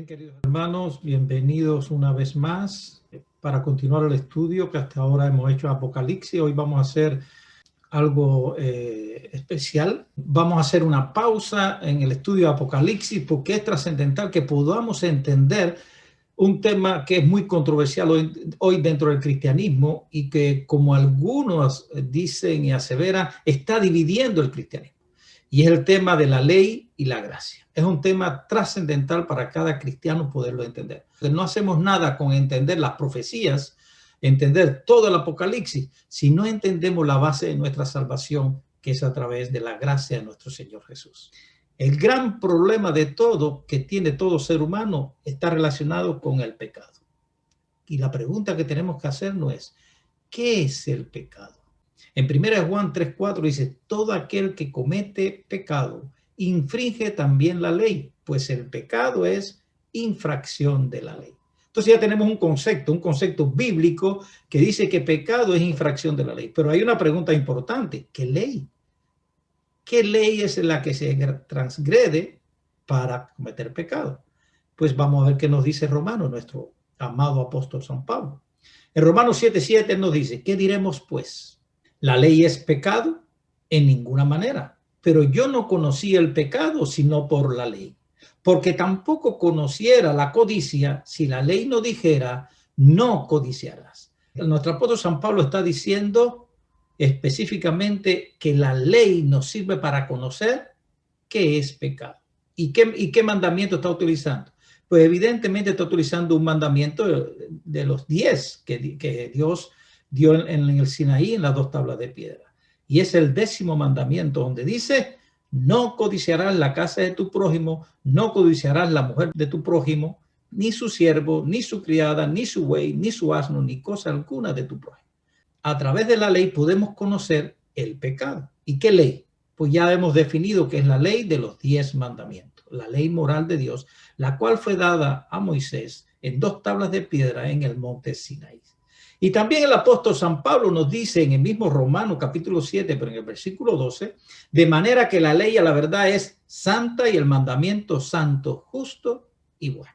Bien, queridos hermanos, bienvenidos una vez más para continuar el estudio que hasta ahora hemos hecho Apocalipsis. Hoy vamos a hacer algo especial. Vamos a hacer una pausa en el estudio de Apocalipsis porque es trascendental que podamos entender un tema que es muy controversial hoy dentro del cristianismo y que, como algunos dicen y aseveran, está dividiendo el cristianismo. Y es el tema de la ley y la gracia. Es un tema trascendental para cada cristiano poderlo entender. No hacemos nada con entender las profecías, entender todo el Apocalipsis, si no entendemos la base de nuestra salvación, que es a través de la gracia de nuestro Señor Jesús. El gran problema de todo que tiene todo ser humano está relacionado con el pecado. Y la pregunta que tenemos que hacernos es, ¿qué es el pecado? En 1 Juan 3:4 dice, todo aquel que comete pecado infringe también la ley, pues el pecado es infracción de la ley. Entonces ya tenemos un concepto bíblico que dice que pecado es infracción de la ley. Pero hay una pregunta importante, ¿qué ley? ¿Qué ley es la que se transgrede para cometer pecado? Pues vamos a ver qué nos dice Romano, nuestro amado apóstol San Pablo. En Romanos 7:7 nos dice, ¿qué diremos pues? ¿La ley es pecado? En ninguna manera. Pero yo no conocía el pecado sino por la ley. Porque tampoco conociera la codicia si la ley no dijera, no codiciarás. Nuestro apóstol San Pablo está diciendo específicamente que la ley nos sirve para conocer qué es pecado. ¿Y qué mandamiento está utilizando? Pues evidentemente está utilizando un mandamiento de los 10 que Dios dio en el Sinaí, en las 2 tablas de piedra. Y es el 10º mandamiento donde dice, no codiciarás la casa de tu prójimo, no codiciarás la mujer de tu prójimo, ni su siervo, ni su criada, ni su buey, ni su asno, ni cosa alguna de tu prójimo. A través de la ley podemos conocer el pecado. ¿Y qué ley? Pues ya hemos definido que es la ley de los 10 mandamientos, la ley moral de Dios, la cual fue dada a Moisés en 2 tablas de piedra en el monte Sinaí. Y también el apóstol San Pablo nos dice en el mismo Romano capítulo 7, pero en el versículo 12, de manera que la ley a la verdad es santa y el mandamiento santo, justo y bueno.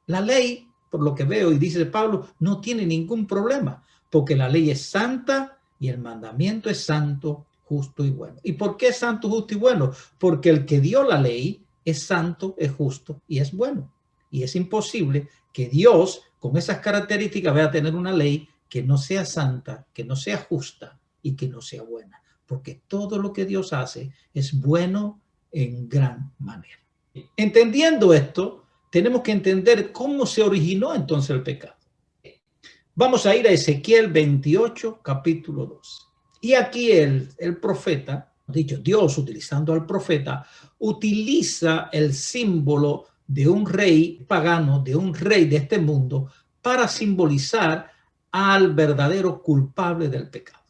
La ley, por lo que veo y dice Pablo, no tiene ningún problema, porque la ley es santa y el mandamiento es santo, justo y bueno. ¿Y por qué es santo, justo y bueno? Porque el que dio la ley es santo, es justo y es bueno. Y es imposible que Dios, con esas características, vaya a tener una ley que no sea santa, que no sea justa y que no sea buena. Porque todo lo que Dios hace es bueno en gran manera. Entendiendo esto, tenemos que entender cómo se originó entonces el pecado. Vamos a ir a Ezequiel 28, capítulo 2. Y aquí el profeta, dicho Dios utilizando al profeta, utiliza el símbolo de un rey pagano, de un rey de este mundo, para simbolizar al verdadero culpable del pecado.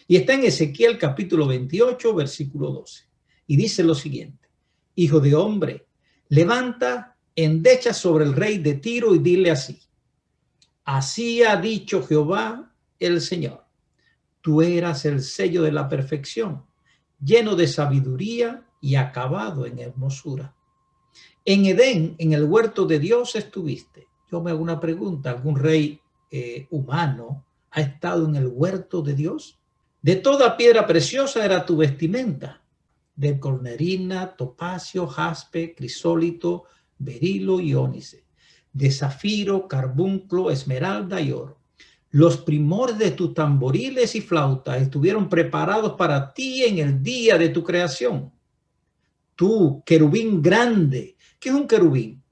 Y está en Ezequiel capítulo 28, versículo 12. Y dice lo siguiente, hijo de hombre, levanta endecha sobre el rey de Tiro y dile así, así ha dicho Jehová el Señor, tú eras el sello de la perfección, lleno de sabiduría y acabado en hermosura. En Edén, en el huerto de Dios estuviste. Yo me hago una pregunta, ¿algún rey humano ha estado en el huerto de Dios? De toda piedra preciosa era tu vestimenta, de cornerina, topacio, jaspe, crisólito, berilo y ónice, de zafiro, carbunclo, esmeralda y oro. Los primores de tus tamboriles y flautas estuvieron preparados para ti en el día de tu creación. Tú, querubín grande. ¿Qué es un querubín?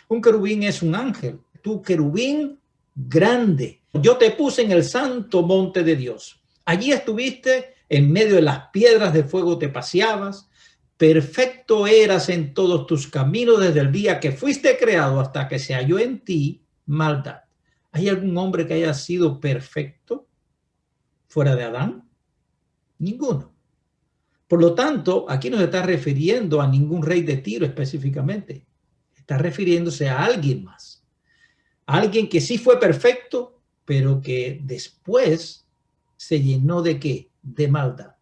Un querubín es un ángel. Tú, querubín grande. Yo te puse en el santo monte de Dios. Allí estuviste, en medio de las piedras de fuego te paseabas. Perfecto eras en todos tus caminos desde el día que fuiste creado hasta que se halló en ti maldad. ¿Hay algún hombre que haya sido perfecto fuera de Adán? Ninguno. Por lo tanto, aquí no se está refiriendo a ningún rey de Tiro específicamente. Está refiriéndose a alguien más. A alguien que sí fue perfecto, pero que después se llenó de ¿qué? De maldad.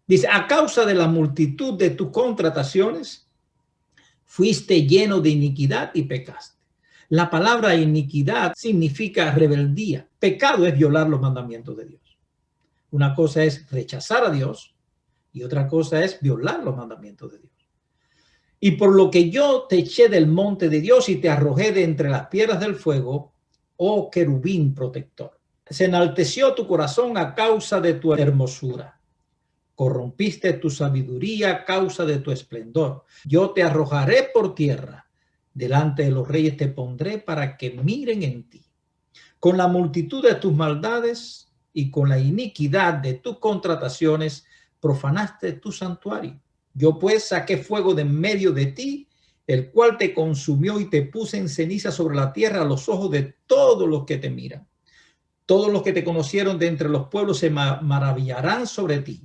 Dice, a causa de la multitud de tus contrataciones, fuiste lleno de iniquidad y pecaste. La palabra iniquidad significa rebeldía. Pecado es violar los mandamientos de Dios. Una cosa es rechazar a Dios y otra cosa es violar los mandamientos de Dios. Y por lo que yo te eché del monte de Dios y te arrojé de entre las piedras del fuego, oh querubín protector. Se enalteció tu corazón a causa de tu hermosura. Corrompiste tu sabiduría a causa de tu esplendor. Yo te arrojaré por tierra. Delante de los reyes te pondré para que miren en ti. Con la multitud de tus maldades y con la iniquidad de tus contrataciones profanaste tu santuario. Yo pues saqué fuego de en medio de ti, el cual te consumió y te puse en ceniza sobre la tierra a los ojos de todos los que te miran. Todos los que te conocieron de entre los pueblos se maravillarán sobre ti.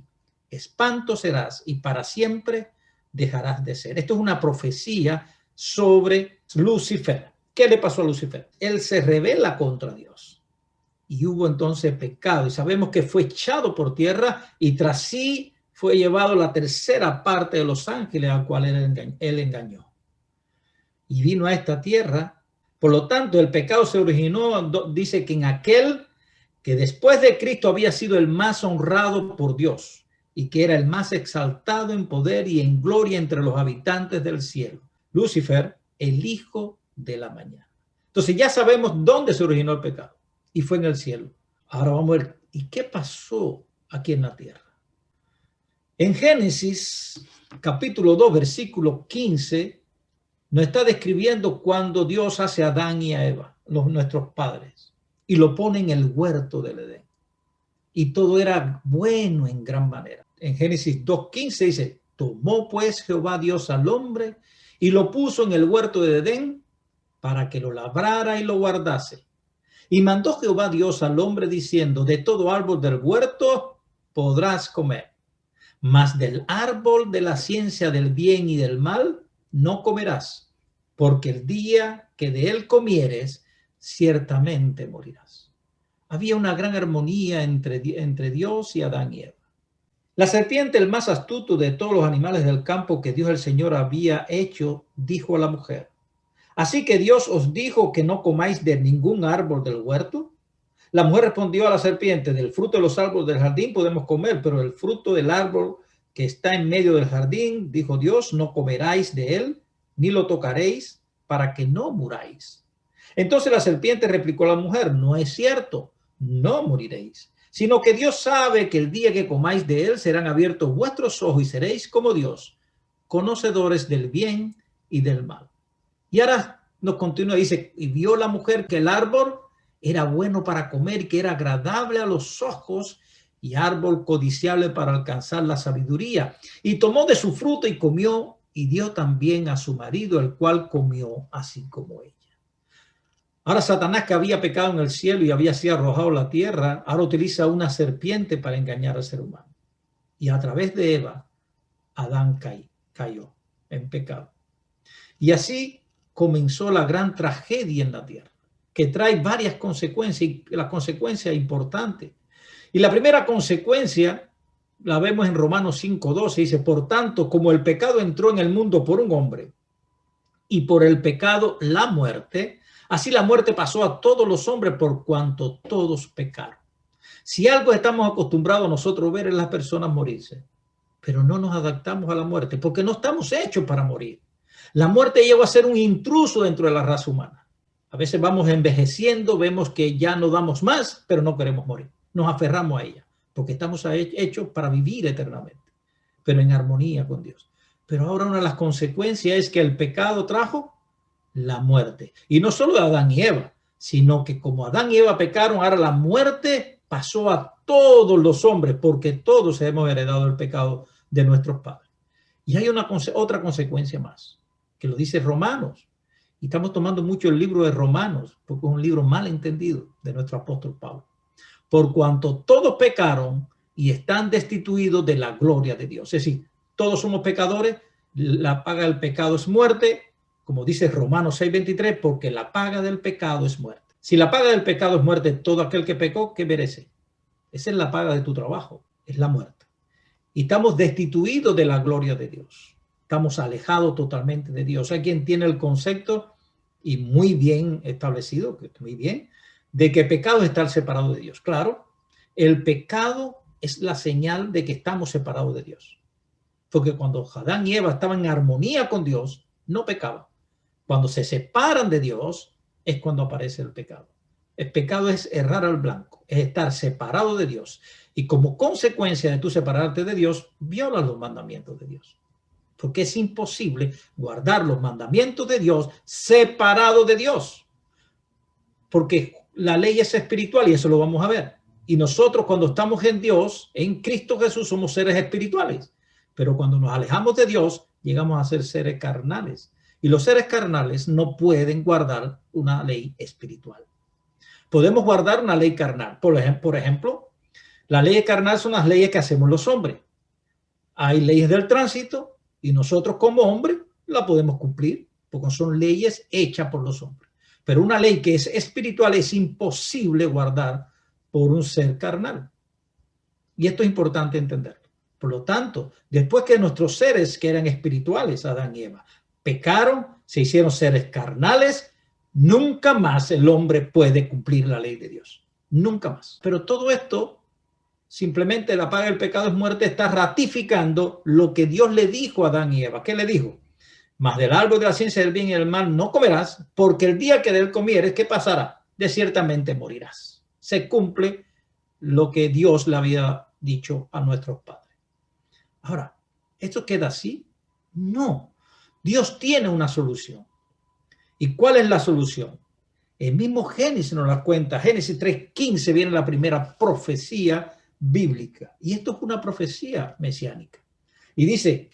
Espanto serás y para siempre dejarás de ser. Esto es una profecía sobre Lucifer. ¿Qué le pasó a Lucifer? Él se rebela contra Dios. Y hubo entonces pecado. Y sabemos que fue echado por tierra y tras sí fue llevado la tercera parte de los ángeles al cual él engañó. Y vino a esta tierra. Por lo tanto, el pecado se originó, dice que en aquel que después de Cristo había sido el más honrado por Dios y que era el más exaltado en poder y en gloria entre los habitantes del cielo. Lucifer, el hijo de la mañana. Entonces ya sabemos dónde se originó el pecado y fue en el cielo. Ahora vamos a ver, ¿y qué pasó aquí en la tierra? En Génesis capítulo 2, versículo 15, nos está describiendo cuando Dios hace a Adán y a Eva, nuestros padres, y lo pone en el huerto del Edén. Y todo era bueno en gran manera. En Génesis 2:15 dice, tomó pues Jehová Dios al hombre y lo puso en el huerto de Edén para que lo labrara y lo guardase. Y mandó Jehová Dios al hombre diciendo, de todo árbol del huerto podrás comer, mas del árbol de la ciencia del bien y del mal no comerás, porque el día que de él comieres, ciertamente morirás. Había una gran armonía entre Dios y Adán y Eva. La serpiente, el más astuto de todos los animales del campo que Dios el Señor había hecho, dijo a la mujer, ¿así que Dios os dijo que no comáis de ningún árbol del huerto? La mujer respondió a la serpiente, del fruto de los árboles del jardín podemos comer, pero el fruto del árbol que está en medio del jardín, dijo Dios, no comeráis de él, ni lo tocaréis, para que no muráis. Entonces la serpiente replicó a la mujer, no es cierto, no moriréis, sino que Dios sabe que el día que comáis de él serán abiertos vuestros ojos y seréis como Dios, conocedores del bien y del mal. Y ahora nos continúa, dice, y vio la mujer que el árbol era bueno para comer y que era agradable a los ojos y árbol codiciable para alcanzar la sabiduría. Y tomó de su fruto y comió y dio también a su marido, el cual comió así como ella. Ahora Satanás, que había pecado en el cielo y había sido arrojado a la tierra, ahora utiliza una serpiente para engañar al ser humano. Y a través de Eva, Adán cayó en pecado. Y así comenzó la gran tragedia en la tierra, que trae varias consecuencias, y la consecuencia importante. Y la primera consecuencia la vemos en Romanos 5:12, dice, por tanto, como el pecado entró en el mundo por un hombre, y por el pecado la muerte, así la muerte pasó a todos los hombres por cuanto todos pecaron. Si algo estamos acostumbrados nosotros a ver es las personas morirse, pero no nos adaptamos a la muerte, porque no estamos hechos para morir. La muerte llegó a ser un intruso dentro de la raza humana. A veces vamos envejeciendo, vemos que ya no damos más, pero no queremos morir. Nos aferramos a ella, porque estamos hechos para vivir eternamente, pero en armonía con Dios. Pero ahora una de las consecuencias es que el pecado trajo la muerte. Y no solo de Adán y Eva, sino que como Adán y Eva pecaron, ahora la muerte pasó a todos los hombres, porque todos hemos heredado el pecado de nuestros padres. Y hay otra consecuencia más, que lo dice Romanos. Y estamos tomando mucho el libro de Romanos, porque es un libro mal entendido de nuestro apóstol Pablo. Por cuanto todos pecaron y están destituidos de la gloria de Dios. Es decir, todos somos pecadores, la paga del pecado es muerte, como dice Romanos 6:23, porque la paga del pecado es muerte. Si la paga del pecado es muerte, todo aquel que pecó, ¿qué merece? Esa es la paga de tu trabajo, es la muerte. Y estamos destituidos de la gloria de Dios. Estamos alejados totalmente de Dios. Hay quien tiene el concepto y muy bien establecido, muy bien, de que pecado es estar separado de Dios. Claro, el pecado es la señal de que estamos separados de Dios. Porque cuando Adán y Eva estaban en armonía con Dios, no pecaban. Cuando se separan de Dios, es cuando aparece el pecado. El pecado es errar al blanco, es estar separado de Dios. Y como consecuencia de tú separarte de Dios, violas los mandamientos de Dios. Porque es imposible guardar los mandamientos de Dios separado de Dios. Porque la ley es espiritual y eso lo vamos a ver. Y nosotros cuando estamos en Dios, en Cristo Jesús, somos seres espirituales. Pero cuando nos alejamos de Dios, llegamos a ser seres carnales. Y los seres carnales no pueden guardar una ley espiritual. Podemos guardar una ley carnal. Por ejemplo, la ley carnal son las leyes que hacemos los hombres. Hay leyes del tránsito y nosotros como hombres la podemos cumplir porque son leyes hechas por los hombres. Pero una ley que es espiritual es imposible guardar por un ser carnal. Y esto es importante entenderlo. Por lo tanto, después que nuestros seres que eran espirituales, Adán y Eva, pecaron, se hicieron seres carnales, nunca más el hombre puede cumplir la ley de Dios. Nunca más. Pero todo esto, simplemente la paga del pecado es muerte, está ratificando lo que Dios le dijo a Adán y Eva. ¿Qué le dijo? Mas del árbol de la ciencia del bien y del mal no comerás, porque el día que de él comieres, ¿qué pasará? De ciertamente morirás. Se cumple lo que Dios le había dicho a nuestros padres. Ahora, ¿esto queda así? No. Dios tiene una solución. ¿Y cuál es la solución? El mismo Génesis nos la cuenta. Génesis 3:15 viene la primera profecía bíblica. Y esto es una profecía mesiánica. Y dice,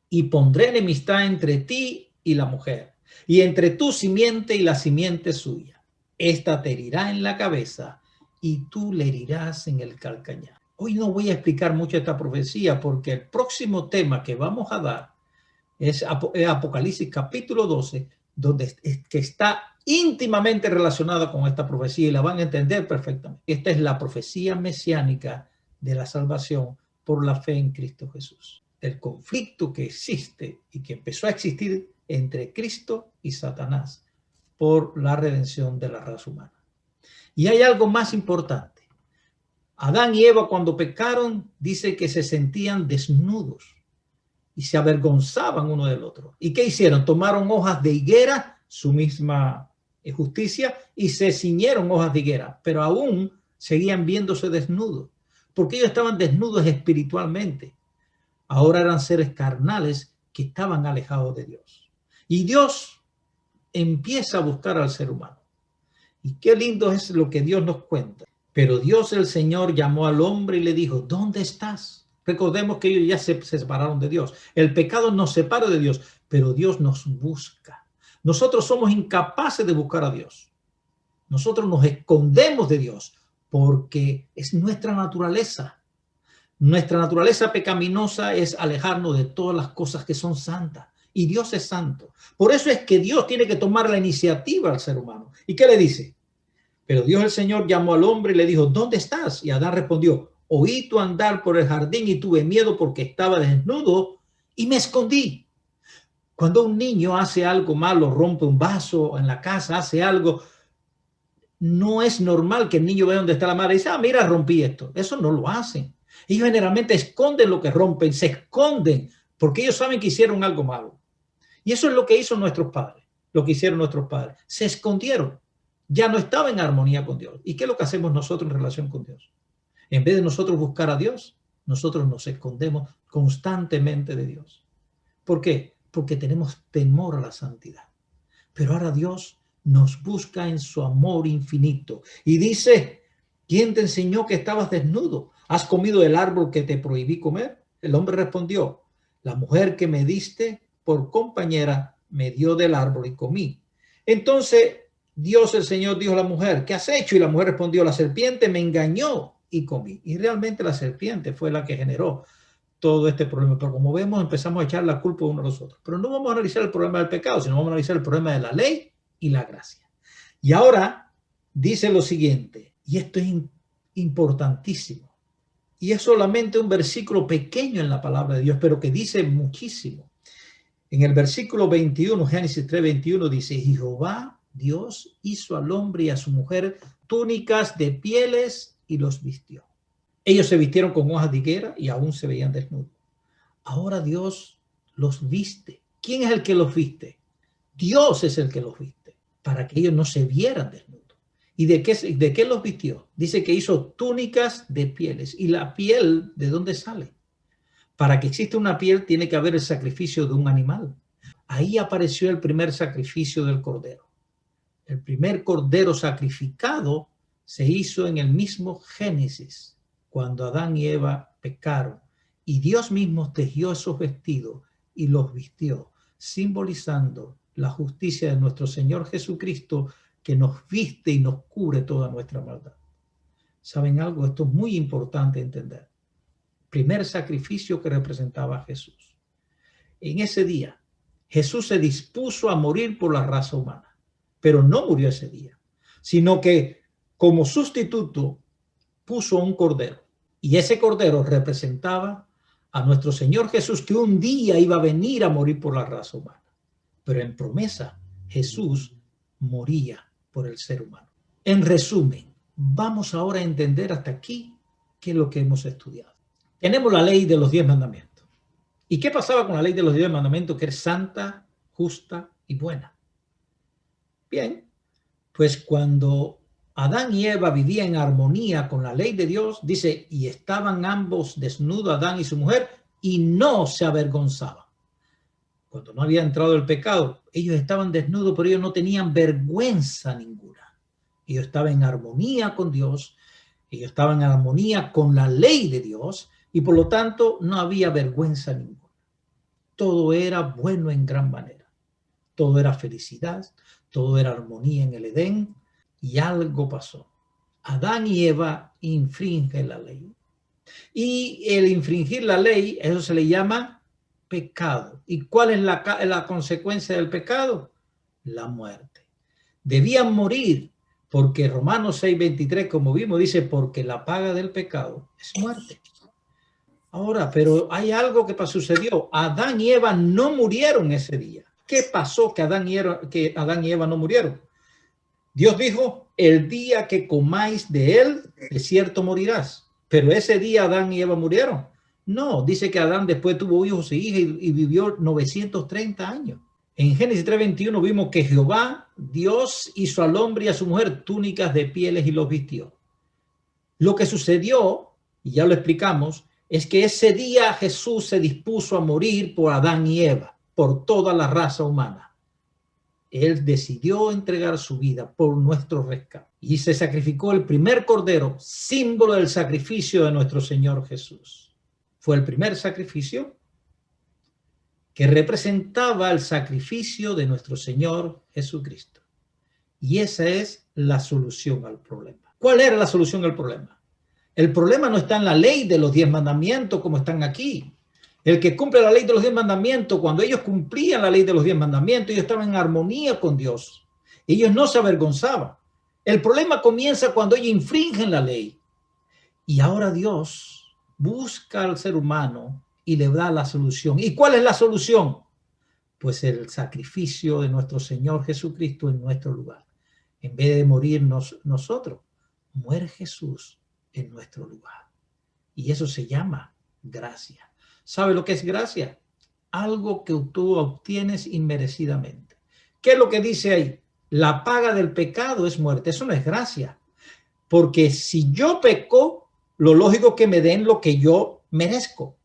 y pondré enemistad entre ti y la mujer, y entre tu simiente y la simiente suya. Esta te herirá en la cabeza y tú le herirás en el calcañar. Hoy no voy a explicar mucho esta profecía porque el próximo tema que vamos a dar es Apocalipsis capítulo 12, que está íntimamente relacionada con esta profecía y la van a entender perfectamente. Esta es la profecía mesiánica de la salvación por la fe en Cristo Jesús. El conflicto que existe y que empezó a existir entre Cristo y Satanás por la redención de la raza humana. Y hay algo más importante. Adán y Eva cuando pecaron dice que se sentían desnudos y se avergonzaban uno del otro. ¿Y qué hicieron? Tomaron hojas de higuera, su misma justicia, y se ciñeron hojas de higuera, pero aún seguían viéndose desnudos, porque ellos estaban desnudos espiritualmente. Ahora eran seres carnales que estaban alejados de Dios. Y Dios empieza a buscar al ser humano. Y qué lindo es lo que Dios nos cuenta. Pero Dios el Señor llamó al hombre y le dijo, ¿dónde estás? Recordemos que ellos ya se separaron de Dios. El pecado nos separa de Dios, pero Dios nos busca. Nosotros somos incapaces de buscar a Dios. Nosotros nos escondemos de Dios porque es nuestra naturaleza. Nuestra naturaleza pecaminosa es alejarnos de todas las cosas que son santas. Y Dios es santo. Por eso es que Dios tiene que tomar la iniciativa al ser humano. ¿Y qué le dice? Pero Dios el Señor llamó al hombre y le dijo, ¿dónde estás? Y Adán respondió, oí tu andar por el jardín y tuve miedo porque estaba desnudo y me escondí. Cuando un niño hace algo malo, rompe un vaso en la casa, hace algo, no es normal que el niño vea dónde está la madre y dice, ah, mira, rompí esto. Eso no lo hacen. Ellos generalmente esconden lo que rompen, se esconden porque ellos saben que hicieron algo malo. Y eso es lo que hizo nuestros padres, lo que hicieron nuestros padres. Se escondieron. Ya no estaba en armonía con Dios. ¿Y qué es lo que hacemos nosotros en relación con Dios? En vez de nosotros buscar a Dios, nosotros nos escondemos constantemente de Dios. ¿Por qué? Porque tenemos temor a la santidad. Pero ahora Dios nos busca en su amor infinito. Y dice, ¿quién te enseñó que estabas desnudo? ¿Has comido el árbol que te prohibí comer? El hombre respondió, la mujer que me diste por compañera me dio del árbol y comí. Entonces Dios el Señor dijo a la mujer, ¿qué has hecho? Y la mujer respondió, la serpiente me engañó y comí. Y realmente la serpiente fue la que generó todo este problema. Pero como vemos, empezamos a echar la culpa uno a los otros. Pero no vamos a analizar el problema del pecado, sino vamos a analizar el problema de la ley y la gracia. Y ahora dice lo siguiente, y esto es importantísimo. Y es solamente un versículo pequeño en la palabra de Dios, pero que dice muchísimo. En el versículo 21, Génesis 3:21 dice, y Jehová Dios hizo al hombre y a su mujer túnicas de pieles y los vistió. Ellos se vistieron con hojas de higuera y aún se veían desnudos. Ahora Dios los viste. ¿Quién es el que los viste? Dios es el que los viste, para que ellos no se vieran desnudos. ¿Y de qué los vistió? Dice que hizo túnicas de pieles. ¿Y la piel de dónde sale? Para que exista una piel tiene que haber el sacrificio de un animal. Ahí apareció el primer sacrificio del cordero. El primer cordero sacrificado se hizo en el mismo Génesis, cuando Adán y Eva pecaron. Y Dios mismo tejió esos vestidos y los vistió, simbolizando la justicia de nuestro Señor Jesucristo, que nos viste y nos cubre toda nuestra maldad. ¿Saben algo? Esto es muy importante entender. Primer sacrificio que representaba a Jesús. En ese día, Jesús se dispuso a morir por la raza humana, pero no murió ese día, sino que como sustituto puso un cordero. Y ese cordero representaba a nuestro Señor Jesús, que un día iba a venir a morir por la raza humana. Pero en promesa, Jesús moría por el ser humano. En resumen, vamos ahora a entender hasta aquí qué es lo que hemos estudiado. Tenemos la ley de los 10 mandamientos. ¿Y qué pasaba con la ley de los 10 mandamientos? Que es santa, justa y buena. Bien, pues cuando Adán y Eva vivían en armonía con la ley de Dios, dice, y estaban ambos desnudos, Adán y su mujer, y no se avergonzaban. Cuando no había entrado el pecado, ellos estaban desnudos, pero ellos no tenían vergüenza ninguna. Ellos estaban en armonía con Dios, ellos estaban en armonía con la ley de Dios, y por lo tanto no había vergüenza ninguna. Todo era bueno en gran manera. Todo era felicidad, todo era armonía en el Edén, y algo pasó. Adán y Eva infringen la ley. Y el infringir la ley, eso se le llama pecado. ¿Y cuál es la consecuencia del pecado? La muerte. Debían morir, porque Romanos 6:23, como vimos, dice, porque la paga del pecado es muerte. Ahora, pero hay algo que sucedió. Adán y Eva no murieron ese día. ¿Qué pasó que Adán y Eva no murieron? Dios dijo, el día que comáis de él, de cierto morirás. Pero ese día Adán y Eva murieron. No, dice que Adán después tuvo hijos e hijas y vivió 930 años. En Génesis 3:21 vimos que Jehová, Dios, hizo al hombre y a su mujer túnicas de pieles y los vistió. Lo que sucedió, y ya lo explicamos, es que ese día Jesús se dispuso a morir por Adán y Eva, por toda la raza humana. Él decidió entregar su vida por nuestro rescate y se sacrificó el primer cordero, símbolo del sacrificio de nuestro Señor Jesús. Fue el primer sacrificio que representaba el sacrificio de nuestro Señor Jesucristo. Y esa es la solución al problema. ¿Cuál era la solución al problema? El problema no está en la ley de los 10 mandamientos como están aquí. El que cumple la ley de los 10 mandamientos, cuando ellos cumplían la ley de los 10 mandamientos, ellos estaban en armonía con Dios. Ellos no se avergonzaban. El problema comienza cuando ellos infringen la ley. Y ahora Dios busca al ser humano y le da la solución. ¿Y cuál es la solución? Pues el sacrificio de nuestro Señor Jesucristo en nuestro lugar. En vez de morirnos nosotros, muere Jesús en nuestro lugar. Y eso se llama gracia. ¿Sabe lo que es gracia? Algo que tú obtienes inmerecidamente. ¿Qué es lo que dice ahí? La paga del pecado es muerte. Eso no es gracia. Porque si yo peco, lo lógico es que me den lo que yo merezco,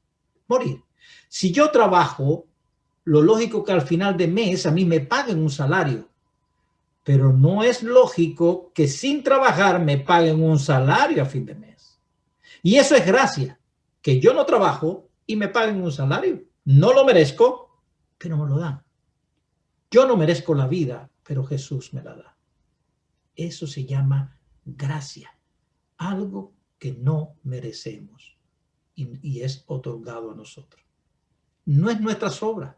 morir. Si yo trabajo, lo lógico es que al final de mes a mí me paguen un salario. Pero no es lógico que sin trabajar me paguen un salario a fin de mes. Y eso es gracia, que yo no trabajo y me paguen un salario. No lo merezco, pero me lo dan. Yo no merezco la vida, pero Jesús me la da. Eso se llama gracia, algo que no merecemos y es otorgado a nosotros. No es nuestras obras,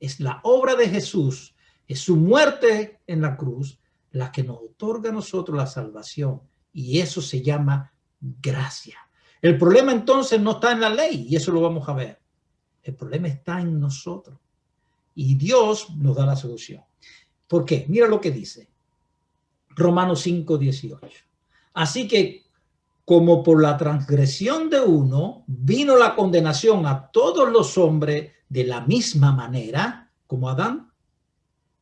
es la obra de Jesús, es su muerte en la cruz la que nos otorga a nosotros la salvación, y eso se llama gracia. El problema entonces no está en la ley, y eso lo vamos a ver. El problema está en nosotros. Y Dios nos da la solución. ¿Por qué? Mira lo que dice Romanos 5:18. Así que, como por la transgresión de uno vino la condenación a todos los hombres de la misma manera, como Adán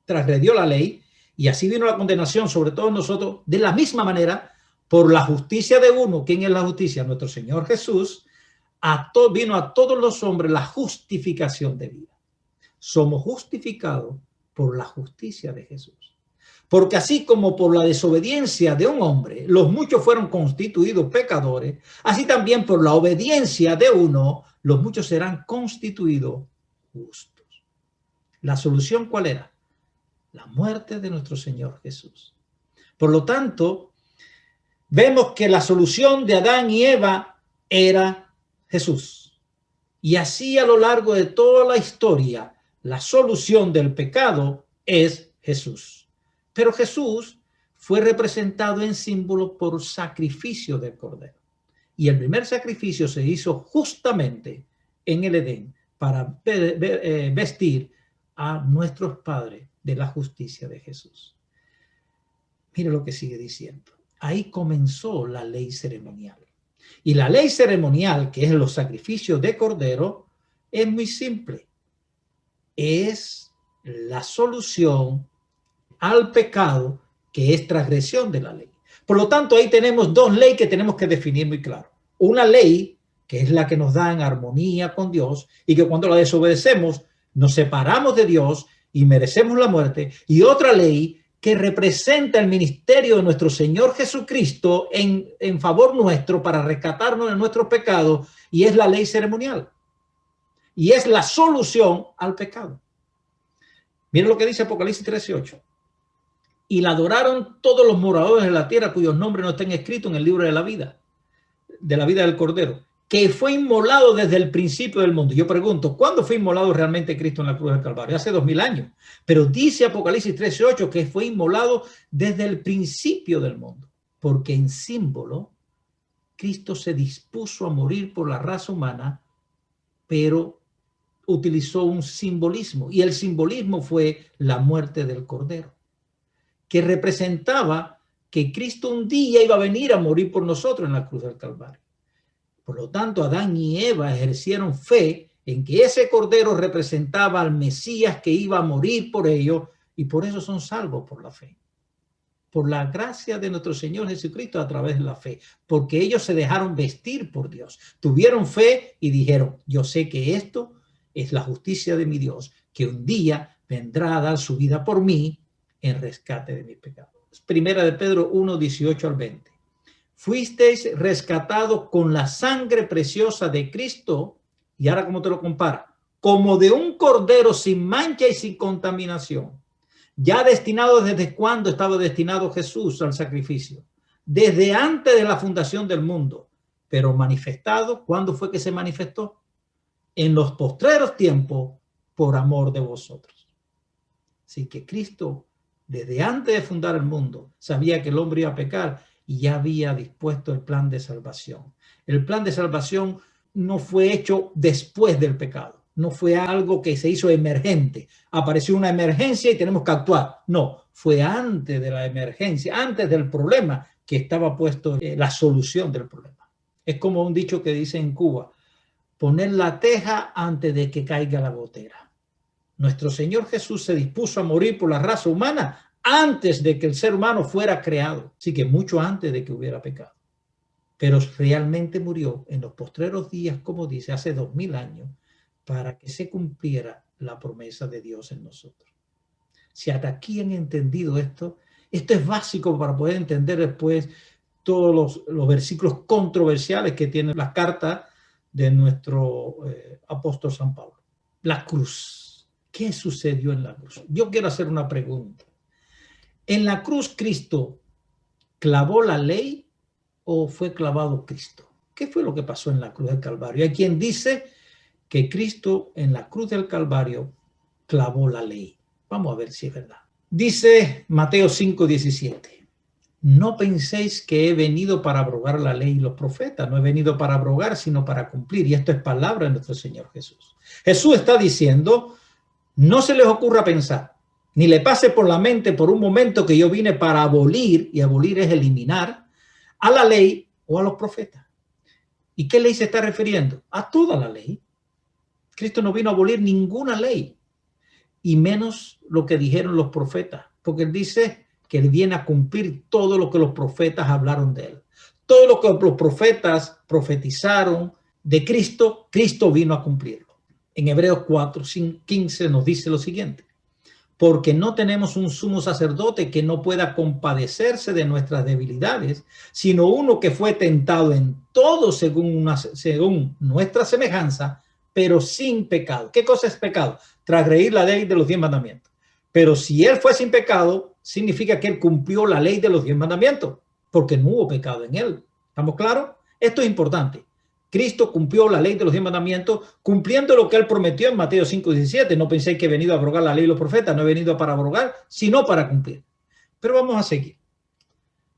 transgredió la ley, y así vino la condenación sobre todos nosotros de la misma manera, por la justicia de uno. ¿Quién es la justicia? Nuestro Señor Jesús. Vino a todos los hombres la justificación de vida. Somos justificados por la justicia de Jesús. Porque así como por la desobediencia de un hombre, los muchos fueron constituidos pecadores, así también por la obediencia de uno, los muchos serán constituidos justos. ¿La solución cuál era? La muerte de nuestro Señor Jesús. Por lo tanto, vemos que la solución de Adán y Eva era Jesús. Y así a lo largo de toda la historia, la solución del pecado es Jesús. Pero Jesús fue representado en símbolo por sacrificio del Cordero. Y el primer sacrificio se hizo justamente en el Edén para vestir a nuestros padres de la justicia de Jesús. Mire lo que sigue diciendo. Ahí comenzó la ley ceremonial. Y la ley ceremonial, que es los sacrificios de Cordero, es muy simple. Es la solución al pecado, que es transgresión de la ley. Por lo tanto, ahí tenemos dos leyes que tenemos que definir muy claro. Una ley, que es la que nos da en armonía con Dios, y que cuando la desobedecemos, nos separamos de Dios y merecemos la muerte. Y otra ley que representa el ministerio de nuestro Señor Jesucristo en favor nuestro para rescatarnos de nuestros pecados, y es la ley ceremonial. Y es la solución al pecado. Miren lo que dice Apocalipsis 13:8. Y la adoraron todos los moradores de la tierra cuyos nombres no estén escritos en el libro de la vida del Cordero, que fue inmolado desde el principio del mundo. Yo pregunto, ¿cuándo fue inmolado realmente Cristo en la cruz del Calvario? Hace 2000 años. Pero dice Apocalipsis 13:8 que fue inmolado desde el principio del mundo, porque en símbolo Cristo se dispuso a morir por la raza humana, pero utilizó un simbolismo, y el simbolismo fue la muerte del Cordero, que representaba que Cristo un día iba a venir a morir por nosotros en la cruz del Calvario. Por lo tanto, Adán y Eva ejercieron fe en que ese Cordero representaba al Mesías que iba a morir por ellos, y por eso son salvos por la fe. Por la gracia de nuestro Señor Jesucristo a través de la fe, porque ellos se dejaron vestir por Dios, tuvieron fe y dijeron, yo sé que esto es la justicia de mi Dios, que un día vendrá a dar su vida por mí en rescate de mis pecados. Primera de Pedro 1:18-20. Fuisteis rescatados con la sangre preciosa de Cristo, y ahora ¿cómo te lo compara? Como de un cordero sin mancha y sin contaminación, ya destinado. ¿Desde cuándo estaba destinado Jesús al sacrificio? Desde antes de la fundación del mundo, pero manifestado. ¿Cuándo fue que se manifestó? En los postreros tiempos, por amor de vosotros. Así que Cristo, desde antes de fundar el mundo, sabía que el hombre iba a pecar y ya había dispuesto el plan de salvación. El plan de salvación no fue hecho después del pecado. No fue algo que se hizo emergente. Apareció una emergencia y tenemos que actuar. No, fue antes de la emergencia, antes del problema, que estaba puesto la solución del problema. Es como un dicho que dice en Cuba, poner la teja antes de que caiga la gotera. Nuestro Señor Jesús se dispuso a morir por la raza humana antes de que el ser humano fuera creado. Así que mucho antes de que hubiera pecado. Pero realmente murió en los postreros días, como dice, hace 2000 años, para que se cumpliera la promesa de Dios en nosotros. Si hasta aquí han entendido esto es básico para poder entender después todos los versículos controversiales que tienen las cartas de nuestro apóstol San Pablo. La cruz. ¿Qué sucedió en la cruz? Yo quiero hacer una pregunta. ¿En la cruz Cristo clavó la ley o fue clavado Cristo? ¿Qué fue lo que pasó en la cruz del Calvario? Hay quien dice que Cristo en la cruz del Calvario clavó la ley. Vamos a ver si es verdad. Dice Mateo 5:17. No penséis que he venido para abrogar la ley y los profetas. No he venido para abrogar, sino para cumplir. Y esto es palabra de nuestro Señor Jesús. Jesús está diciendo, No se les ocurra pensar, ni le pase por la mente por un momento que yo vine para abolir, y abolir es eliminar, a la ley o a los profetas. ¿Y qué ley se está refiriendo? A toda la ley. Cristo no vino a abolir ninguna ley, y menos lo que dijeron los profetas, porque él dice que él viene a cumplir todo lo que los profetas hablaron de él. Todo lo que los profetas profetizaron de Cristo, Cristo vino a cumplirlo. En Hebreos 4:15 nos dice lo siguiente: porque no tenemos un sumo sacerdote que no pueda compadecerse de nuestras debilidades, sino uno que fue tentado en todo según nuestra semejanza, pero sin pecado. ¿Qué cosa es pecado? Transgredir la ley de los 10 mandamientos. Pero si él fue sin pecado, significa que él cumplió la ley de los 10 mandamientos, porque no hubo pecado en él. ¿Estamos claros? Esto es importante. Cristo cumplió la ley de los 10 mandamientos, cumpliendo lo que él prometió en Mateo 5:17. No penséis que he venido a abrogar la ley y los profetas, no he venido para abrogar, sino para cumplir. Pero vamos a seguir.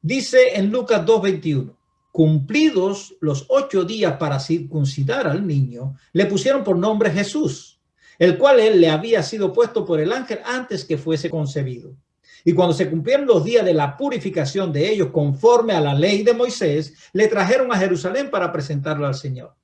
Dice en Lucas 2:21, cumplidos los 8 días para circuncidar al niño, le pusieron por nombre Jesús, el cual él le había sido puesto por el ángel antes que fuese concebido. Y cuando se cumplieron los días de la purificación de ellos conforme a la ley de Moisés, le trajeron a Jerusalén para presentarlo al Señor.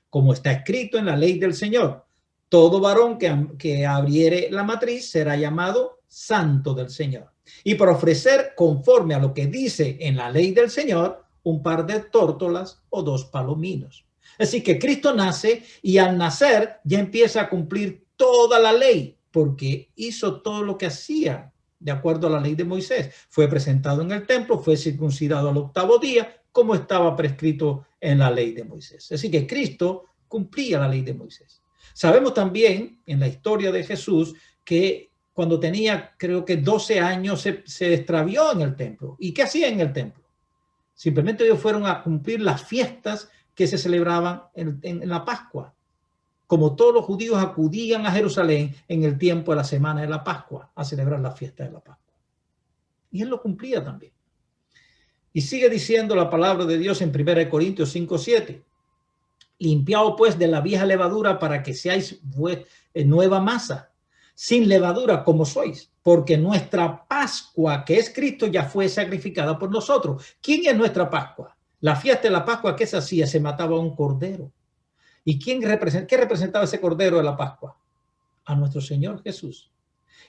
Como está escrito en la ley del Señor, todo varón que abriere la matriz será llamado santo del Señor. Y para ofrecer conforme a lo que dice en la ley del Señor, un par de tórtolas o 2 palominos. Así que Cristo nace y al nacer ya empieza a cumplir toda la ley, porque hizo todo lo que hacía de acuerdo a la ley de Moisés. Fue presentado en el templo, fue circuncidado al 8º día, como estaba prescrito en la ley de Moisés. Así que Cristo cumplía la ley de Moisés. Sabemos también en la historia de Jesús que cuando tenía, creo que 12 años, se extravió en el templo. ¿Y qué hacía en el templo? Simplemente ellos fueron a cumplir las fiestas que se celebraban en la Pascua. Como todos los judíos acudían a Jerusalén en el tiempo de la semana de la Pascua a celebrar la fiesta de la Pascua. Y él lo cumplía también. Y sigue diciendo la palabra de Dios en 1 Corintios 5:7. Limpiaos pues de la vieja levadura para que seáis nueva masa, sin levadura como sois, porque nuestra Pascua, que es Cristo, ya fue sacrificada por nosotros. ¿Quién es nuestra Pascua? La fiesta de la Pascua, ¿qué se hacía? Se mataba un cordero. ¿Y qué representaba ese cordero de la Pascua? A nuestro Señor Jesús.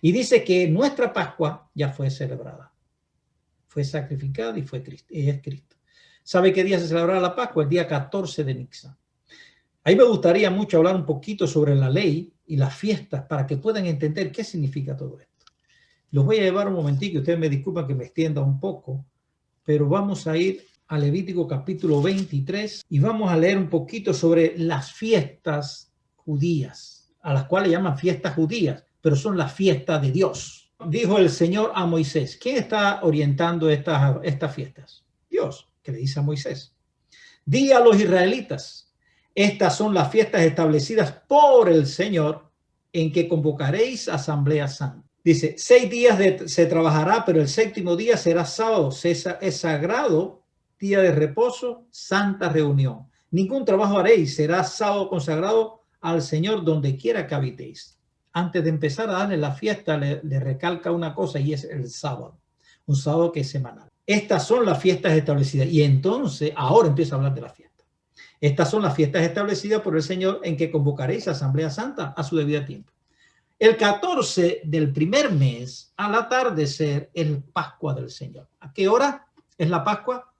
Y dice que nuestra Pascua ya fue celebrada. Fue sacrificada y es Cristo. ¿Sabe qué día se celebraba la Pascua? El día 14 de Nisan. Ahí me gustaría mucho hablar un poquito sobre la ley y las fiestas para que puedan entender qué significa todo esto. Los voy a llevar un momentito, ustedes me disculpan que me extienda un poco, pero vamos a ir a Levítico capítulo 23 y vamos a leer un poquito sobre las fiestas judías, a las cuales llaman fiestas judías, pero son las fiestas de Dios. Dijo el Señor a Moisés. ¿Quién está orientando estas fiestas? Dios, que le dice a Moisés. Di a los israelitas, estas son las fiestas establecidas por el Señor en que convocaréis asamblea santa. Dice, 6 días se trabajará, pero el 7º día será sábado, es sagrado, día de reposo, santa reunión. Ningún trabajo haréis, será sábado consagrado al Señor donde quiera que habitéis. Antes de empezar a darle la fiesta, le recalca una cosa y es el sábado, un sábado que es semanal. Estas son las fiestas establecidas y entonces ahora empieza a hablar de la fiesta. Estas son las fiestas establecidas por el Señor en que convocaréis asamblea santa a su debido tiempo. El 14 del primer mes, al atardecer, es Pascua del Señor. ¿A qué hora es la Pascua?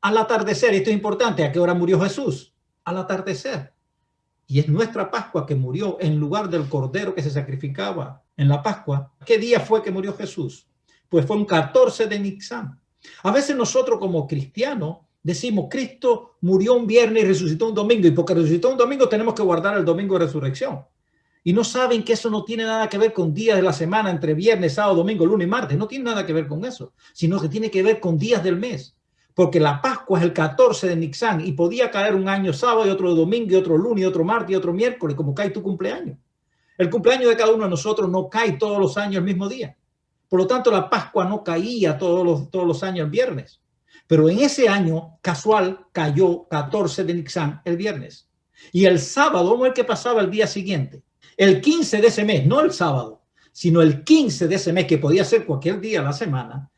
Al atardecer. Esto es importante. ¿A qué hora murió Jesús? Al atardecer. Y es nuestra Pascua que murió en lugar del cordero que se sacrificaba en la Pascua. ¿Qué día fue que murió Jesús? Pues fue un 14 de Nisan. A veces nosotros como cristianos decimos, Cristo murió un viernes y resucitó un domingo. Y porque resucitó un domingo tenemos que guardar el domingo de resurrección. Y no saben que eso no tiene nada que ver con días de la semana entre viernes, sábado, domingo, lunes y martes. No tiene nada que ver con eso, sino que tiene que ver con días del mes. Porque la Pascua es el 14 de Nisan y podía caer un año sábado y otro domingo y otro lunes y otro martes y otro miércoles, como cae tu cumpleaños. El cumpleaños de cada uno de nosotros no cae todos los años el mismo día. Por lo tanto, la Pascua no caía todos los años el viernes. Pero en ese año casual cayó 14 de Nisan el viernes. Y el sábado, como el que pasaba el día siguiente. El 15 de ese mes, no el sábado, sino el 15 de ese mes, que podía ser cualquier día de la semana,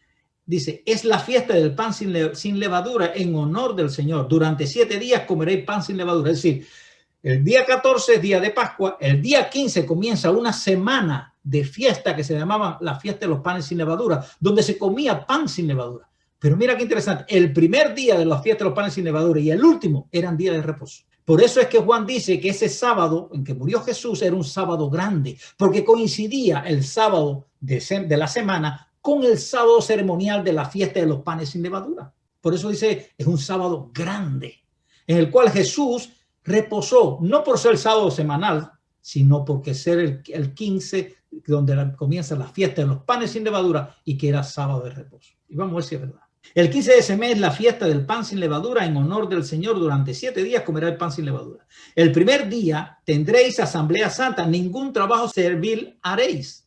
dice, es la fiesta del pan sin levadura en honor del Señor. Durante 7 días comeréis pan sin levadura. Es decir, el día 14 es día de Pascua, el día 15 comienza una semana de fiesta que se llamaba la fiesta de los panes sin levadura, donde se comía pan sin levadura. Pero mira qué interesante, el primer día de la fiesta de los panes sin levadura y el último eran días de reposo. Por eso es que Juan dice que ese sábado en que murió Jesús era un sábado grande, porque coincidía el sábado de la semana con el sábado ceremonial de la fiesta de los panes sin levadura. Por eso dice, es un sábado grande, en el cual Jesús reposó, no por ser sábado semanal, sino porque ser el 15, donde comienza la fiesta de los panes sin levadura y que era sábado de reposo. Y vamos a ver si es verdad. El 15 de ese mes es la fiesta del pan sin levadura en honor del Señor. Durante 7 días comerá el pan sin levadura. El primer día tendréis asamblea santa, ningún trabajo servil haréis.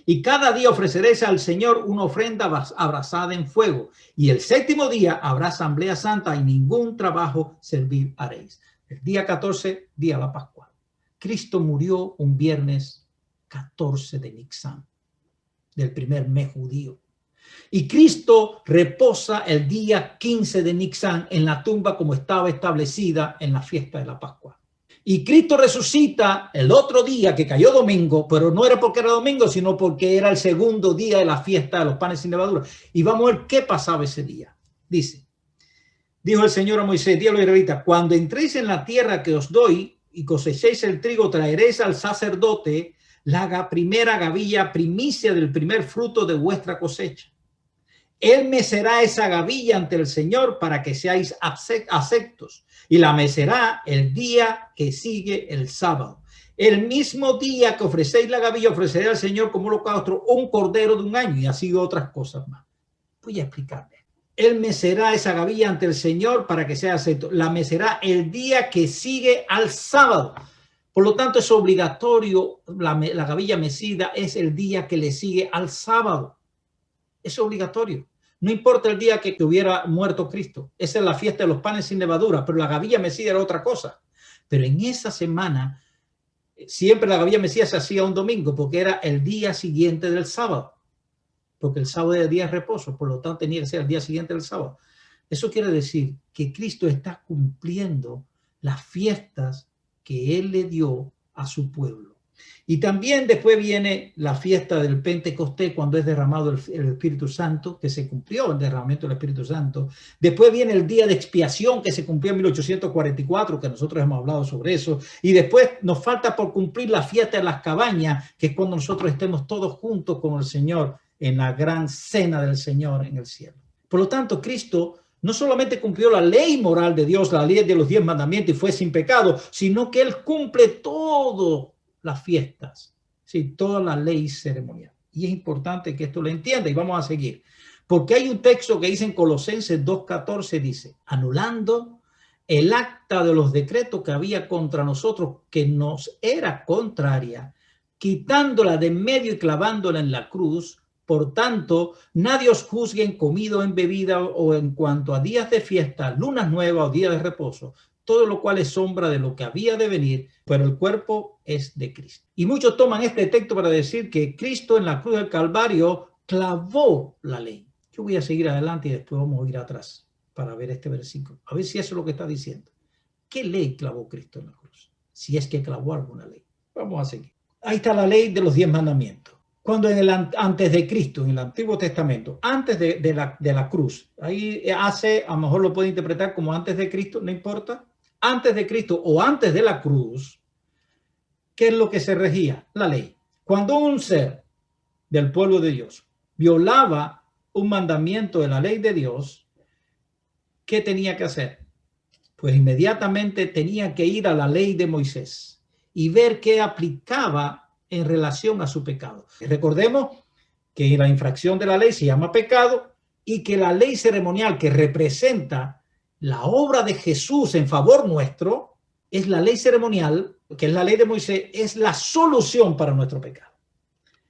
Y cada día ofreceréis al Señor una ofrenda abrasada en fuego. Y el 7º día habrá asamblea santa y ningún trabajo servil haréis. El día 14, día de la Pascua. Cristo murió un viernes 14 de Nisan, del primer mes judío. Y Cristo reposa el día 15 de Nisan en la tumba como estaba establecida en la fiesta de la Pascua. Y Cristo resucita el otro día que cayó domingo, pero no era porque era domingo, sino porque era el segundo día de la fiesta de los panes sin levadura. Y vamos a ver qué pasaba ese día. Dice, dijo el Señor a Moisés, di a los israelitas, cuando entréis en la tierra que os doy y cosechéis el trigo, traeréis al sacerdote la primera gavilla, primicia del primer fruto de vuestra cosecha. Él mecerá esa gavilla ante el Señor para que seáis aceptos, y la mecerá el día que sigue el sábado. El mismo día que ofrecéis la gavilla, ofreceré al Señor como holocausto un cordero de 1 año, y así otras cosas más. Voy a explicarle. Él mecerá esa gavilla ante el Señor para que sea acepto. La mecerá el día que sigue al sábado. Por lo tanto, es obligatorio, la gavilla mecida es el día que le sigue al sábado. Es obligatorio. No importa el día que hubiera muerto Cristo. Esa es la fiesta de los panes sin levadura, pero la gavilla mecida era otra cosa. Pero en esa semana, siempre la gavilla mecida se hacía un domingo, porque era el día siguiente del sábado. Porque el sábado era día de reposo, por lo tanto tenía que ser el día siguiente del sábado. Eso quiere decir que Cristo está cumpliendo las fiestas que Él le dio a su pueblo. Y también después viene la fiesta del Pentecostés, cuando es derramado el Espíritu Santo, que se cumplió el derramamiento del Espíritu Santo. Después viene el día de expiación, que se cumplió en 1844, que nosotros hemos hablado sobre eso. Y después nos falta por cumplir la fiesta de las cabañas, que es cuando nosotros estemos todos juntos con el Señor en la gran cena del Señor en el cielo. Por lo tanto, Cristo no solamente cumplió la ley moral de Dios, la ley de los 10 mandamientos y fue sin pecado, sino que Él cumple todas las fiestas, ¿sí? Toda la ley ceremonial. Y es importante que esto lo entienda y vamos a seguir. Porque hay un texto que dice en Colosenses 2:14, dice, anulando el acta de los decretos que había contra nosotros, que nos era contraria, quitándola de en medio y clavándola en la cruz. Por tanto, nadie os juzgue en comida o en bebida o en cuanto a días de fiesta, lunas nuevas o días de reposo, todo lo cual es sombra de lo que había de venir, pero el cuerpo es de Cristo. Y muchos toman este texto para decir que Cristo en la cruz del Calvario clavó la ley. Yo voy a seguir adelante y después vamos a ir atrás para ver este versículo, a ver si eso es lo que está diciendo. ¿Qué ley clavó Cristo en la cruz? Si es que clavó alguna ley. Vamos a seguir. Ahí está la ley de los 10 mandamientos. Cuando antes de Cristo, en el Antiguo Testamento, antes de la cruz, ahí a lo mejor lo puede interpretar como antes de Cristo, no importa. Antes de Cristo o antes de la cruz, ¿qué es lo que se regía? La ley. Cuando un ser del pueblo de Dios violaba un mandamiento de la ley de Dios, ¿qué tenía que hacer? Pues inmediatamente tenía que ir a la ley de Moisés y ver qué aplicaba en relación a su pecado. Recordemos que la infracción de la ley se llama pecado y que la ley ceremonial que representa la obra de Jesús en favor nuestro es la ley ceremonial, que es la ley de Moisés, es la solución para nuestro pecado.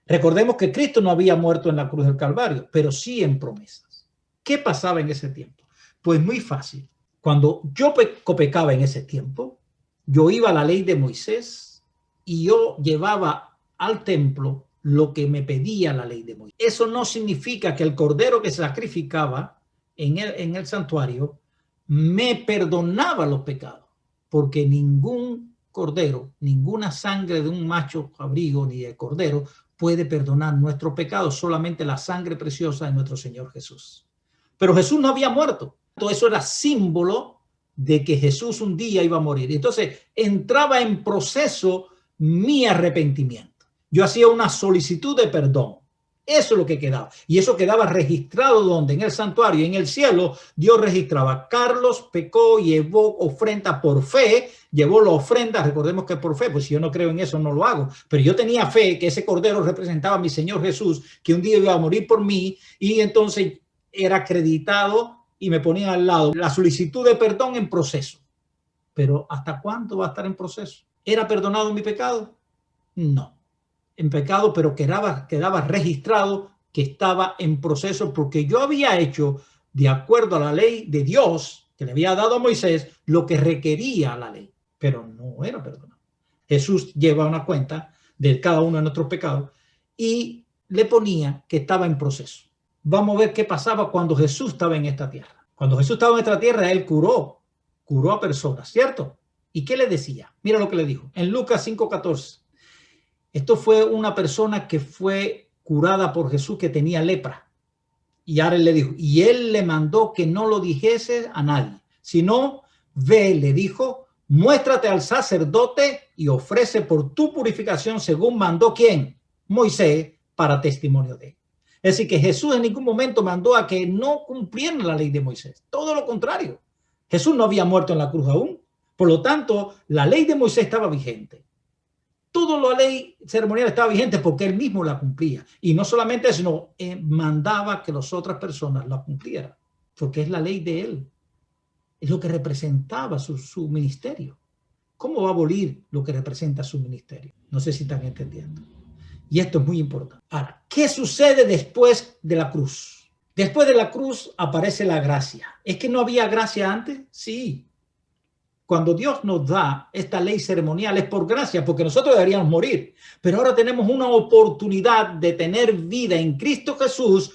Recordemos que Cristo no había muerto en la cruz del Calvario, pero sí en promesas. ¿Qué pasaba en ese tiempo? Pues muy fácil. Cuando yo pecaba en ese tiempo, yo iba a la ley de Moisés y yo llevaba al templo lo que me pedía la ley de Moisés. Eso no significa que el cordero que se sacrificaba en el santuario me perdonaba los pecados, porque ningún cordero, ninguna sangre de un macho cabrío ni de cordero puede perdonar nuestros pecados, solamente la sangre preciosa de nuestro Señor Jesús. Pero Jesús no había muerto. Todo eso era símbolo de que Jesús un día iba a morir. Entonces entraba en proceso mi arrepentimiento. Yo hacía una solicitud de perdón. Eso es lo que quedaba. Y eso quedaba registrado donde en el santuario, en el cielo, Dios registraba. Carlos pecó, llevó ofrenda por fe, llevó la ofrenda. Recordemos que por fe, pues si yo no creo en eso, no lo hago. Pero yo tenía fe que ese cordero representaba a mi Señor Jesús, que un día iba a morir por mí, y entonces era acreditado y me ponían al lado la solicitud de perdón en proceso. Pero ¿hasta cuándo va a estar en proceso? ¿Era perdonado mi pecado? No. En pecado, pero quedaba registrado que estaba en proceso porque yo había hecho, de acuerdo a la ley de Dios que le había dado a Moisés, lo que requería la ley, pero no era perdonado. Jesús lleva una cuenta de cada uno de nuestros pecados y le ponía que estaba en proceso. Vamos a ver qué pasaba cuando Jesús estaba en esta tierra. Cuando Jesús estaba en esta tierra, él curó a personas, ¿cierto? ¿Y qué le decía? Mira lo que le dijo en Lucas 5:14. Esto fue una persona que fue curada por Jesús que tenía lepra. Y ahora él le dijo, y él le mandó que no lo dijese a nadie, sino ve, le dijo, muéstrate al sacerdote y ofrece por tu purificación según mandó ¿quién? Moisés, para testimonio de él. Es decir, que Jesús en ningún momento mandó a que no cumplieran la ley de Moisés. Todo lo contrario. Jesús no había muerto en la cruz aún. Por lo tanto, la ley de Moisés estaba vigente. Toda la ley ceremonial estaba vigente porque él mismo la cumplía. Y no solamente eso, sino mandaba que las otras personas la cumplieran, porque es la ley de él. Es lo que representaba su ministerio. ¿Cómo va a abolir lo que representa su ministerio? No sé si están entendiendo. Y esto es muy importante. Ahora, ¿qué sucede después de la cruz? Después de la cruz aparece la gracia. ¿Es que no había gracia antes? Sí. Cuando Dios nos da esta ley ceremonial es por gracia, porque nosotros deberíamos morir. Pero ahora tenemos una oportunidad de tener vida en Cristo Jesús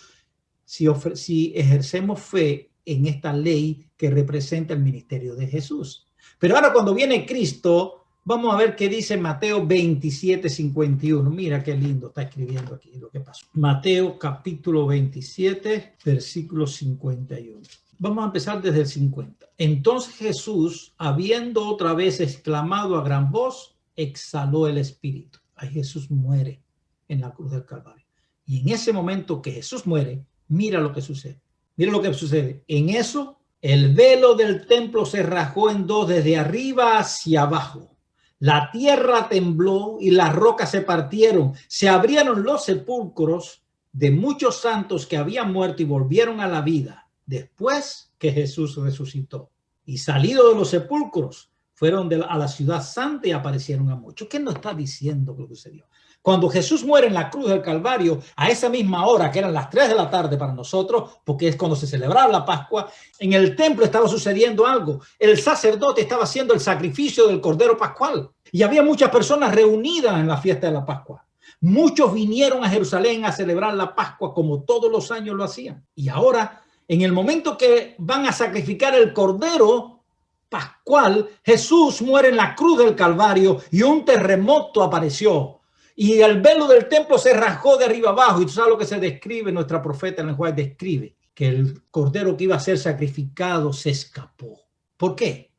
si ejercemos fe en esta ley que representa el ministerio de Jesús. Pero ahora cuando viene Cristo, vamos a ver qué dice Mateo 27:51. Mira qué lindo está escribiendo aquí lo que pasó. Mateo capítulo 27, versículo 51. Vamos a empezar desde el 50. Entonces Jesús, habiendo otra vez exclamado a gran voz, exhaló el espíritu. Ahí Jesús muere en la cruz del Calvario. Y en ese momento que Jesús muere, mira lo que sucede. Mira lo que sucede. En eso, el velo del templo se rajó en dos desde arriba hacia abajo. La tierra tembló y las rocas se partieron. Se abrieron los sepulcros de muchos santos que habían muerto y volvieron a la vida después que Jesús resucitó. Y salido de los sepulcros, fueron a la ciudad santa y aparecieron a muchos. ¿Qué nos está diciendo que sucedió? Cuando Jesús muere en la cruz del Calvario, a esa misma hora, que eran las 3 de la tarde para nosotros, porque es cuando se celebraba la Pascua, en el templo estaba sucediendo algo. El sacerdote estaba haciendo el sacrificio del Cordero Pascual. Y había muchas personas reunidas en la fiesta de la Pascua. Muchos vinieron a Jerusalén a celebrar la Pascua como todos los años lo hacían. Y ahora, en el momento que van a sacrificar el Cordero Pascual, Jesús muere en la cruz del Calvario y un terremoto apareció. Y el velo del templo se rasgó de arriba abajo. Y tú sabes lo que se describe, nuestra profeta en el Juan describe, que el Cordero que iba a ser sacrificado se escapó. ¿Por qué?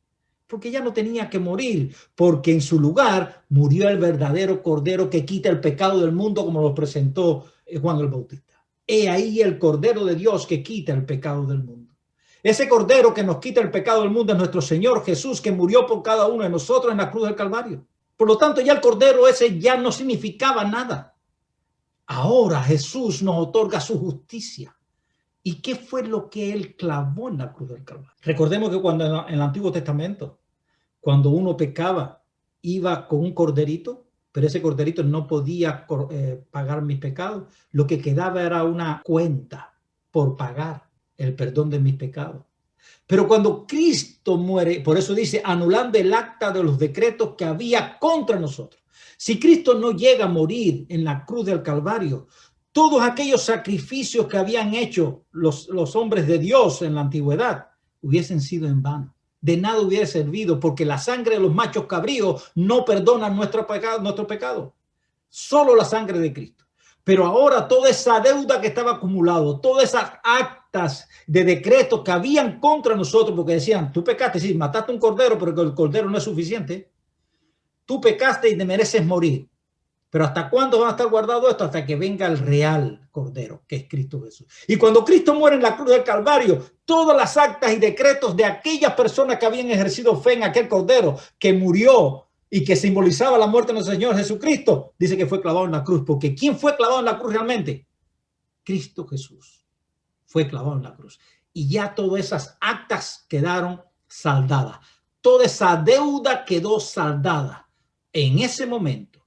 Porque ya no tenía que morir, porque en su lugar murió el verdadero Cordero que quita el pecado del mundo, como lo presentó Juan el Bautista. He ahí el Cordero de Dios que quita el pecado del mundo. Ese Cordero que nos quita el pecado del mundo es nuestro Señor Jesús, que murió por cada uno de nosotros en la cruz del Calvario. Por lo tanto, ya el Cordero ese ya no significaba nada. Ahora Jesús nos otorga su justicia. ¿Y qué fue lo que él clavó en la cruz del Calvario? Recordemos que cuando en el Antiguo Testamento, cuando uno pecaba, iba con un corderito, pero ese corderito no podía pagar mis pecados. Lo que quedaba era una cuenta por pagar el perdón de mis pecados. Pero cuando Cristo muere, por eso dice, anulando el acta de los decretos que había contra nosotros. Si Cristo no llega a morir en la cruz del Calvario, todos aquellos sacrificios que habían hecho los hombres de Dios en la antigüedad hubiesen sido en vano. De nada hubiera servido, porque la sangre de los machos cabríos no perdona nuestro pecado. Solo la sangre de Cristo. Pero ahora toda esa deuda que estaba acumulado, todas esas actas de decretos que habían contra nosotros, porque decían, tú pecaste, sí, mataste un cordero, pero que el cordero no es suficiente. Tú pecaste y te mereces morir. Pero ¿hasta cuándo van a estar guardado esto? Hasta que venga el real Cordero, que es Cristo Jesús. Y cuando Cristo muere en la cruz del Calvario, todas las actas y decretos de aquellas personas que habían ejercido fe en aquel Cordero que murió y que simbolizaba la muerte de nuestro Señor Jesucristo, dice que fue clavado en la cruz. Porque ¿quién fue clavado en la cruz realmente? Cristo Jesús fue clavado en la cruz. Y ya todas esas actas quedaron saldadas. Toda esa deuda quedó saldada. En ese momento,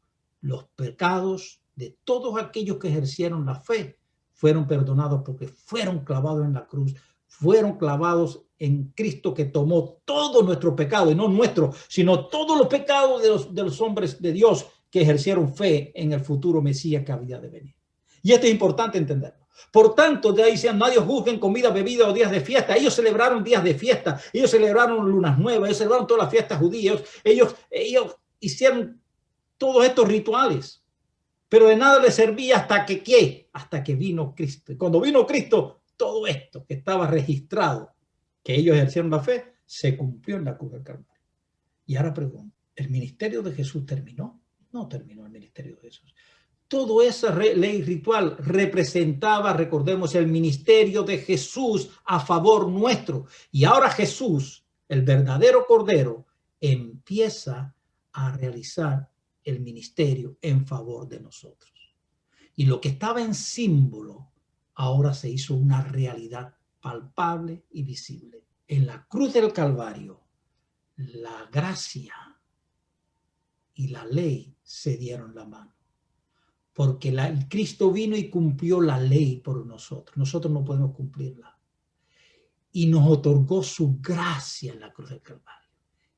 los pecados de todos aquellos que ejercieron la fe fueron perdonados porque fueron clavados en la cruz, fueron clavados en Cristo, que tomó todo nuestro pecado, y no nuestro, sino todos los pecados de los hombres de Dios que ejercieron fe en el futuro Mesías que había de venir. Y esto es importante entenderlo. Por tanto, de ahí dicen, nadie juzguen comida, bebida o días de fiesta. Ellos celebraron días de fiesta, ellos celebraron lunas nuevas, ellos celebraron todas las fiestas judías, ellos hicieron todos estos rituales, pero de nada les servía hasta que ¿qué? Hasta que vino Cristo. Y cuando vino Cristo, todo esto que estaba registrado, que ellos ejercieron la fe, se cumplió en la cruz del Calvario. Y ahora pregunto, ¿el ministerio de Jesús terminó? No terminó el ministerio de Jesús. Toda esa ley ritual representaba, recordemos, el ministerio de Jesús a favor nuestro. Y ahora Jesús, el verdadero Cordero, empieza a realizar el ministerio en favor de nosotros. Y lo que estaba en símbolo ahora se hizo una realidad palpable y visible. En la cruz del Calvario, la gracia y la ley se dieron la mano. Porque Cristo vino y cumplió la ley por nosotros. Nosotros no podemos cumplirla. Y nos otorgó su gracia en la cruz del Calvario.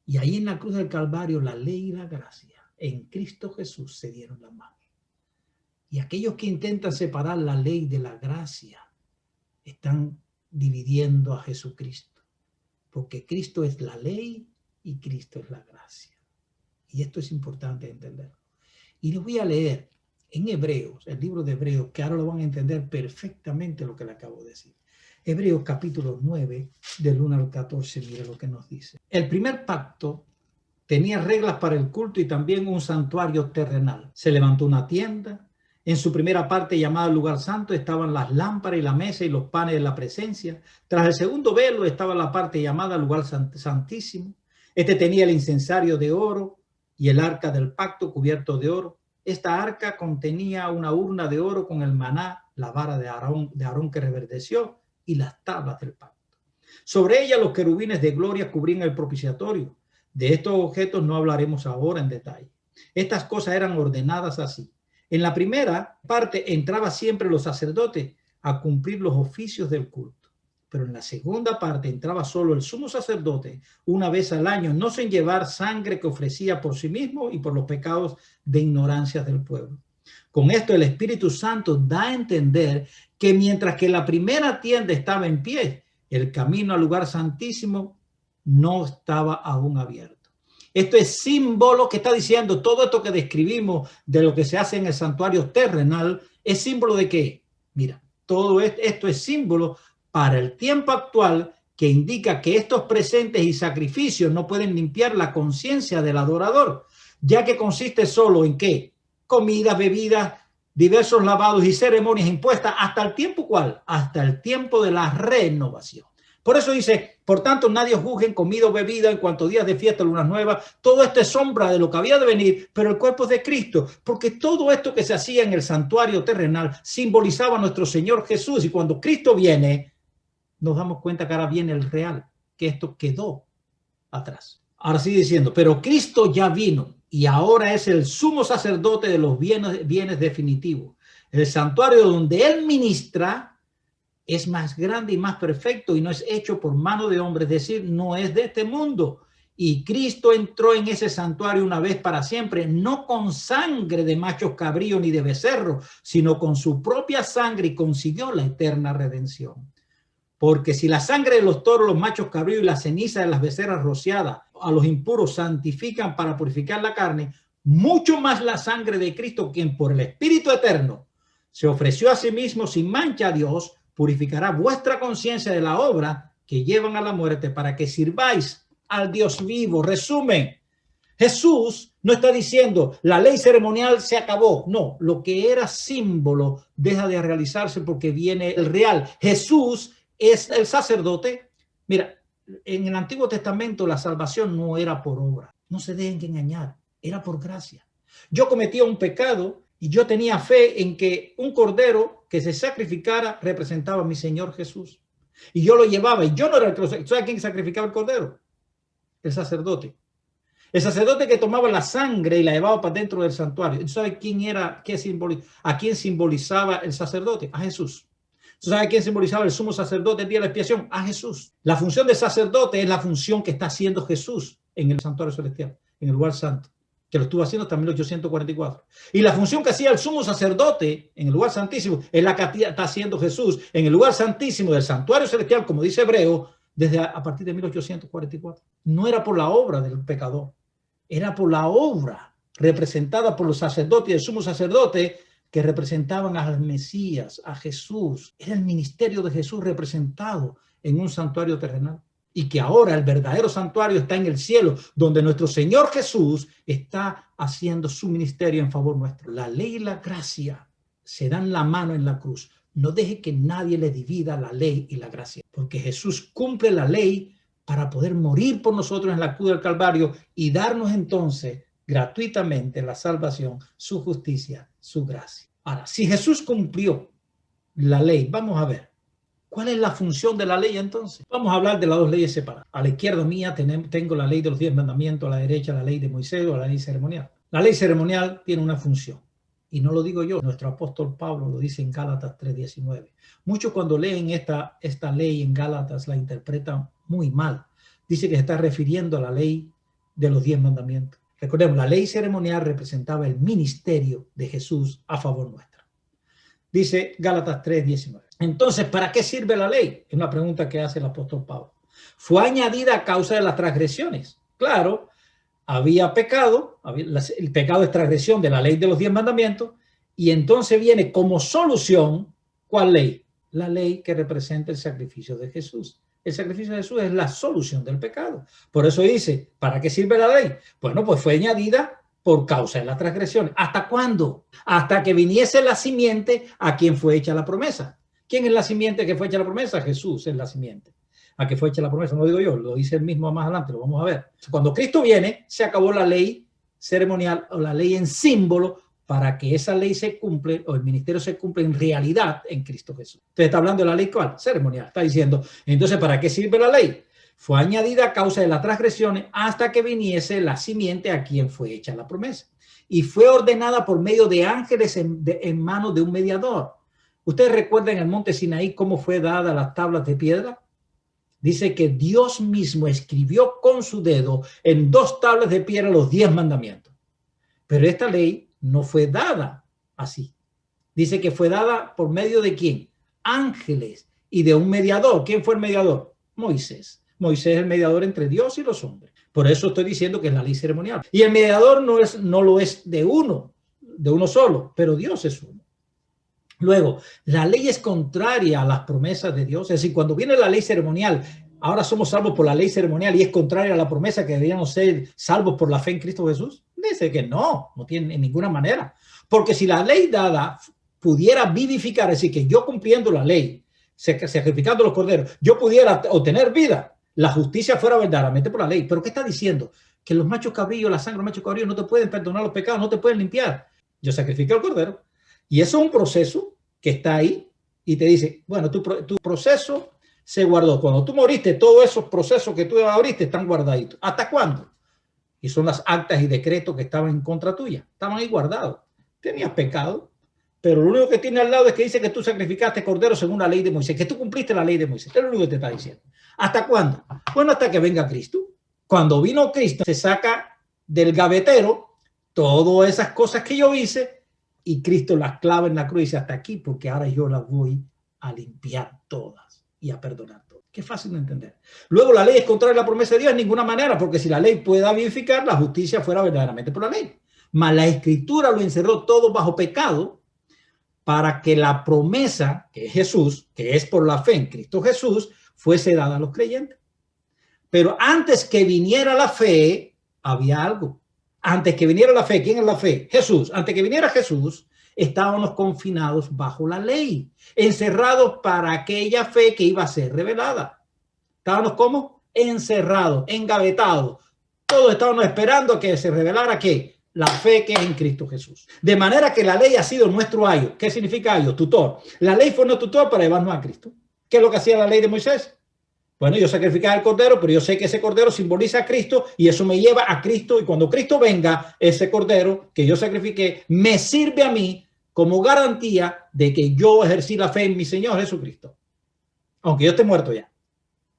Y ahí en la cruz del Calvario, la ley y la gracia en Cristo Jesús se dieron la mano. Y aquellos que intentan separar la ley de la gracia están dividiendo a Jesucristo. Porque Cristo es la ley y Cristo es la gracia. Y esto es importante entenderlo. Y les voy a leer en Hebreos, el libro de Hebreos, que ahora lo van a entender perfectamente lo que le acabo de decir. Hebreos capítulo 9, del 1 al 14, mire lo que nos dice. El primer pacto tenía reglas para el culto y también un santuario terrenal. Se levantó una tienda. En su primera parte, llamada lugar santo, estaban las lámparas y la mesa y los panes de la presencia. Tras el segundo velo estaba la parte llamada lugar santísimo. Este tenía el incensario de oro y el arca del pacto cubierto de oro. Esta arca contenía una urna de oro con el maná, la vara de Aarón que reverdeció y las tablas del pacto. Sobre ella los querubines de gloria cubrían el propiciatorio. De estos objetos no hablaremos ahora en detalle. Estas cosas eran ordenadas así. En la primera parte entraba siempre los sacerdotes a cumplir los oficios del culto. Pero en la segunda parte entraba solo el sumo sacerdote una vez al año, no sin llevar sangre que ofrecía por sí mismo y por los pecados de ignorancia del pueblo. Con esto el Espíritu Santo da a entender que mientras que la primera tienda estaba en pie, el camino al lugar santísimo no estaba aún abierto. Esto es símbolo que está diciendo, todo esto que describimos de lo que se hace en el santuario terrenal, es símbolo de qué? Mira, todo esto es símbolo para el tiempo actual, que indica que estos presentes y sacrificios no pueden limpiar la conciencia del adorador, ya que consiste solo en ¿qué? Comidas, bebidas, diversos lavados y ceremonias impuestas hasta el tiempo ¿cuál? Hasta el tiempo de la renovación. Por eso dice, por tanto, nadie juzgue en comida o bebida en cuanto a días de fiesta, lunas nuevas. Todo esto es sombra de lo que había de venir, pero el cuerpo es de Cristo. Porque todo esto que se hacía en el santuario terrenal simbolizaba a nuestro Señor Jesús. Y cuando Cristo viene, nos damos cuenta que ahora viene el real, que esto quedó atrás. Ahora sigue diciendo, pero Cristo ya vino y ahora es el sumo sacerdote de los bienes definitivos. El santuario donde Él ministra es más grande y más perfecto y no es hecho por mano de hombre, es decir, no es de este mundo. Y Cristo entró en ese santuario una vez para siempre, no con sangre de machos cabríos ni de becerros, sino con su propia sangre, y consiguió la eterna redención. Porque si la sangre de los toros, los machos cabríos y la ceniza de las becerras rociadas a los impuros santifican para purificar la carne, mucho más la sangre de Cristo, quien por el Espíritu eterno se ofreció a sí mismo sin mancha a Dios, purificará vuestra conciencia de la obra que llevan a la muerte, para que sirváis al Dios vivo. Resumen, Jesús no está diciendo la ley ceremonial se acabó. No, lo que era símbolo deja de realizarse porque viene el real. Jesús es el sacerdote. Mira, en el Antiguo Testamento la salvación no era por obra. No se dejen engañar, era por gracia. Yo cometía un pecado y yo tenía fe en que un cordero que se sacrificara representaba a mi Señor Jesús. Y yo lo llevaba, y yo no era el que ¿sabe quién sacrificaba el cordero? El sacerdote. El sacerdote que tomaba la sangre y la llevaba para dentro del santuario. ¿Sabe quién era, a quién simbolizaba el sacerdote? A Jesús. ¿Sabe quién simbolizaba el sumo sacerdote el día de la expiación? A Jesús. La función del sacerdote es la función que está haciendo Jesús en el santuario celestial, en el lugar santo, que lo estuvo haciendo hasta 1844. Y la función que hacía el sumo sacerdote en el lugar santísimo es la que está haciendo Jesús en el lugar santísimo del santuario celestial, como dice Hebreo, desde a partir de 1844. No era por la obra del pecador, era por la obra representada por los sacerdotes y el sumo sacerdote, que representaban al Mesías, a Jesús. Era el ministerio de Jesús representado en un santuario terrenal. Y que ahora el verdadero santuario está en el cielo, donde nuestro Señor Jesús está haciendo su ministerio en favor nuestro. La ley y la gracia se dan la mano en la cruz. No deje que nadie le divida la ley y la gracia, porque Jesús cumple la ley para poder morir por nosotros en la cruz del Calvario y darnos entonces gratuitamente la salvación, su justicia, su gracia. Ahora, si Jesús cumplió la ley, vamos a ver, ¿cuál es la función de la ley entonces? Vamos a hablar de las dos leyes separadas. A la izquierda mía tengo la ley de los 10 mandamientos, a la derecha la ley de Moisés o la ley ceremonial. La ley ceremonial tiene una función. Y no lo digo yo, nuestro apóstol Pablo lo dice en Gálatas 3:19. Muchos cuando leen esta ley en Gálatas la interpretan muy mal. Dice que se está refiriendo a la ley de los 10 mandamientos. Recordemos, la ley ceremonial representaba el ministerio de Jesús a favor nuestro. Dice Gálatas 3:19. Entonces, ¿para qué sirve la ley? Es una pregunta que hace el apóstol Pablo. Fue añadida a causa de las transgresiones. Claro, había pecado, el pecado es transgresión de la ley de los 10 mandamientos, y entonces viene como solución, ¿cuál ley? La ley que representa el sacrificio de Jesús. El sacrificio de Jesús es la solución del pecado. Por eso dice, ¿para qué sirve la ley? Bueno, pues fue añadida por causa de la transgresión. ¿Hasta cuándo? Hasta que viniese la simiente a quien fue hecha la promesa. ¿Quién es la simiente que fue hecha la promesa? Jesús es la simiente a que fue hecha la promesa. No lo digo yo, lo dice él mismo más adelante, lo vamos a ver. Cuando Cristo viene, se acabó la ley ceremonial o la ley en símbolo para que esa ley se cumple o el ministerio se cumple en realidad en Cristo Jesús. Entonces está hablando de la ley ¿cuál? Ceremonial. Está diciendo, entonces, ¿para qué sirve la ley? Fue añadida a causa de las transgresiones hasta que viniese la simiente a quien fue hecha la promesa. Y fue ordenada por medio de ángeles en manos de un mediador. ¿Ustedes recuerdan en el monte Sinaí cómo fue dada las tablas de piedra? Dice que Dios mismo escribió con su dedo en 2 tablas de piedra los 10 mandamientos. Pero esta ley no fue dada así. Dice que fue dada por medio de ¿quién? Ángeles y de un mediador. ¿Quién fue el mediador? Moisés. Moisés es el mediador entre Dios y los hombres. Por eso estoy diciendo que es la ley ceremonial. Y el mediador no lo es de uno solo, pero Dios es uno. Luego, la ley es contraria a las promesas de Dios. Es decir, cuando viene la ley ceremonial, ahora somos salvos por la ley ceremonial y es contraria a la promesa que deberíamos ser salvos por la fe en Cristo Jesús. Dice que no tiene en ninguna manera. Porque si la ley dada pudiera vivificar, es decir, que yo cumpliendo la ley, sacrificando los corderos, yo pudiera obtener vida, la justicia fuera verdaderamente por la ley. ¿Pero qué está diciendo? Que los machos cabríos, la sangre de los machos cabríos no te pueden perdonar los pecados, no te pueden limpiar. Yo sacrifiqué al cordero. Y eso es un proceso que está ahí y te dice, bueno, tu proceso se guardó. Cuando tú moriste, todos esos procesos que tú abriste están guardaditos. ¿Hasta cuándo? Y son las actas y decretos que estaban en contra tuya. Estaban ahí guardados. Tenías pecado, pero lo único que tiene al lado es que dice que tú sacrificaste cordero según la ley de Moisés, que tú cumpliste la ley de Moisés. Es lo único que te está diciendo. ¿Hasta cuándo? Bueno, hasta que venga Cristo. Cuando vino Cristo, se saca del gavetero todas esas cosas que yo hice y Cristo las clava en la cruz y dice hasta aquí, porque ahora yo las voy a limpiar todas y a perdonar todas. Qué fácil de entender. Luego la ley es contraria a la promesa de Dios en ninguna manera, porque si la ley puede vivificar, la justicia fuera verdaderamente por la ley. Mas la Escritura lo encerró todo bajo pecado para que la promesa, que es Jesús, que es por la fe en Cristo Jesús, fuese dada a los creyentes. Pero antes que viniera la fe, había algo. Antes que viniera la fe, ¿quién es la fe? Jesús. Antes que viniera Jesús, estábamos confinados bajo la ley, encerrados para aquella fe que iba a ser revelada. Estábamos como encerrados, engavetados. Todos estábamos esperando a que se revelara ¿qué? La fe que es en Cristo Jesús. De manera que la ley ha sido nuestro ayo. ¿Qué significa ayo? Tutor. La ley fue nuestro tutor para llevarnos a Cristo. ¿Qué es lo que hacía la ley de Moisés? Bueno, yo sacrificaba el cordero, pero yo sé que ese cordero simboliza a Cristo y eso me lleva a Cristo. Y cuando Cristo venga, ese cordero que yo sacrifiqué me sirve a mí como garantía de que yo ejercí la fe en mi Señor Jesucristo. Aunque yo esté muerto ya.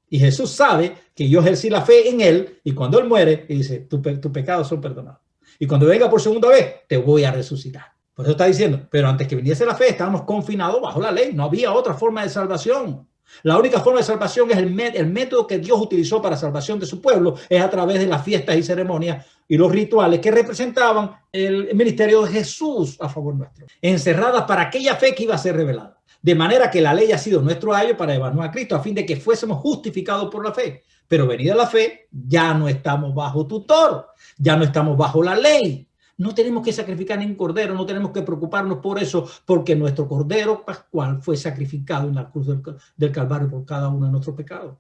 Y Jesús sabe que yo ejercí la fe en Él y cuando Él muere, dice, tus pecados son perdonados. Y cuando venga por segunda vez, te voy a resucitar. Por eso está diciendo, pero antes que viniese la fe, estábamos confinados bajo la ley. No había otra forma de salvación. La única forma de salvación es el método que Dios utilizó para salvación de su pueblo, es a través de las fiestas y ceremonias y los rituales que representaban el ministerio de Jesús a favor nuestro, encerradas para aquella fe que iba a ser revelada. De manera que la ley ha sido nuestro ayo para llevarnos a Cristo, a fin de que fuésemos justificados por la fe. Pero venida la fe, ya no estamos bajo tutor, ya no estamos bajo la ley. No tenemos que sacrificar ningún cordero, no tenemos que preocuparnos por eso, porque nuestro cordero pascual fue sacrificado en la cruz del Calvario por cada uno de nuestros pecados.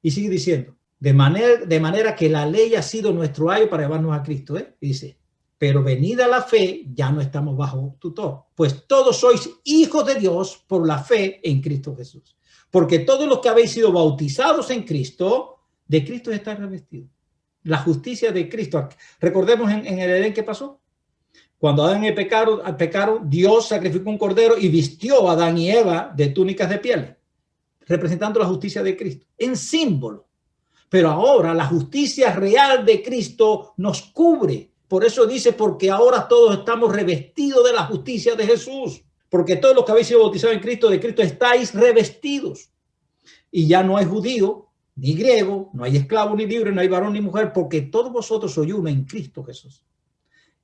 Y sigue diciendo, de manera que la ley ha sido nuestro ayo para llevarnos a Cristo. Y dice, pero venida la fe, ya no estamos bajo tutor, pues todos sois hijos de Dios por la fe en Cristo Jesús. Porque todos los que habéis sido bautizados en Cristo, de Cristo está revestido. La justicia de Cristo. Recordemos en el Edén qué pasó. Cuando Adán y Eva pecaron, Dios sacrificó un cordero y vistió a Adán y Eva de túnicas de piel, representando la justicia de Cristo, en símbolo. Pero ahora la justicia real de Cristo nos cubre. Por eso dice, porque ahora todos estamos revestidos de la justicia de Jesús. Porque todos los que habéis sido bautizados en Cristo, de Cristo estáis revestidos. Y ya no hay judío ni griego, no hay esclavo ni libre, no hay varón ni mujer, porque todos vosotros sois uno en Cristo Jesús.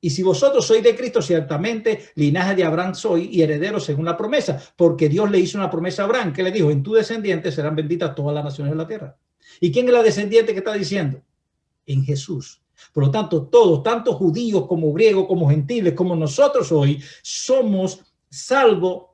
Y si vosotros sois de Cristo, ciertamente linaje de Abraham soy y heredero según la promesa, porque Dios le hizo una promesa a Abraham, que le dijo, en tu descendiente serán benditas todas las naciones de la tierra. ¿Y quién es la descendiente que está diciendo? En Jesús. Por lo tanto, todos, tanto judíos como griegos, como gentiles, como nosotros hoy, somos salvos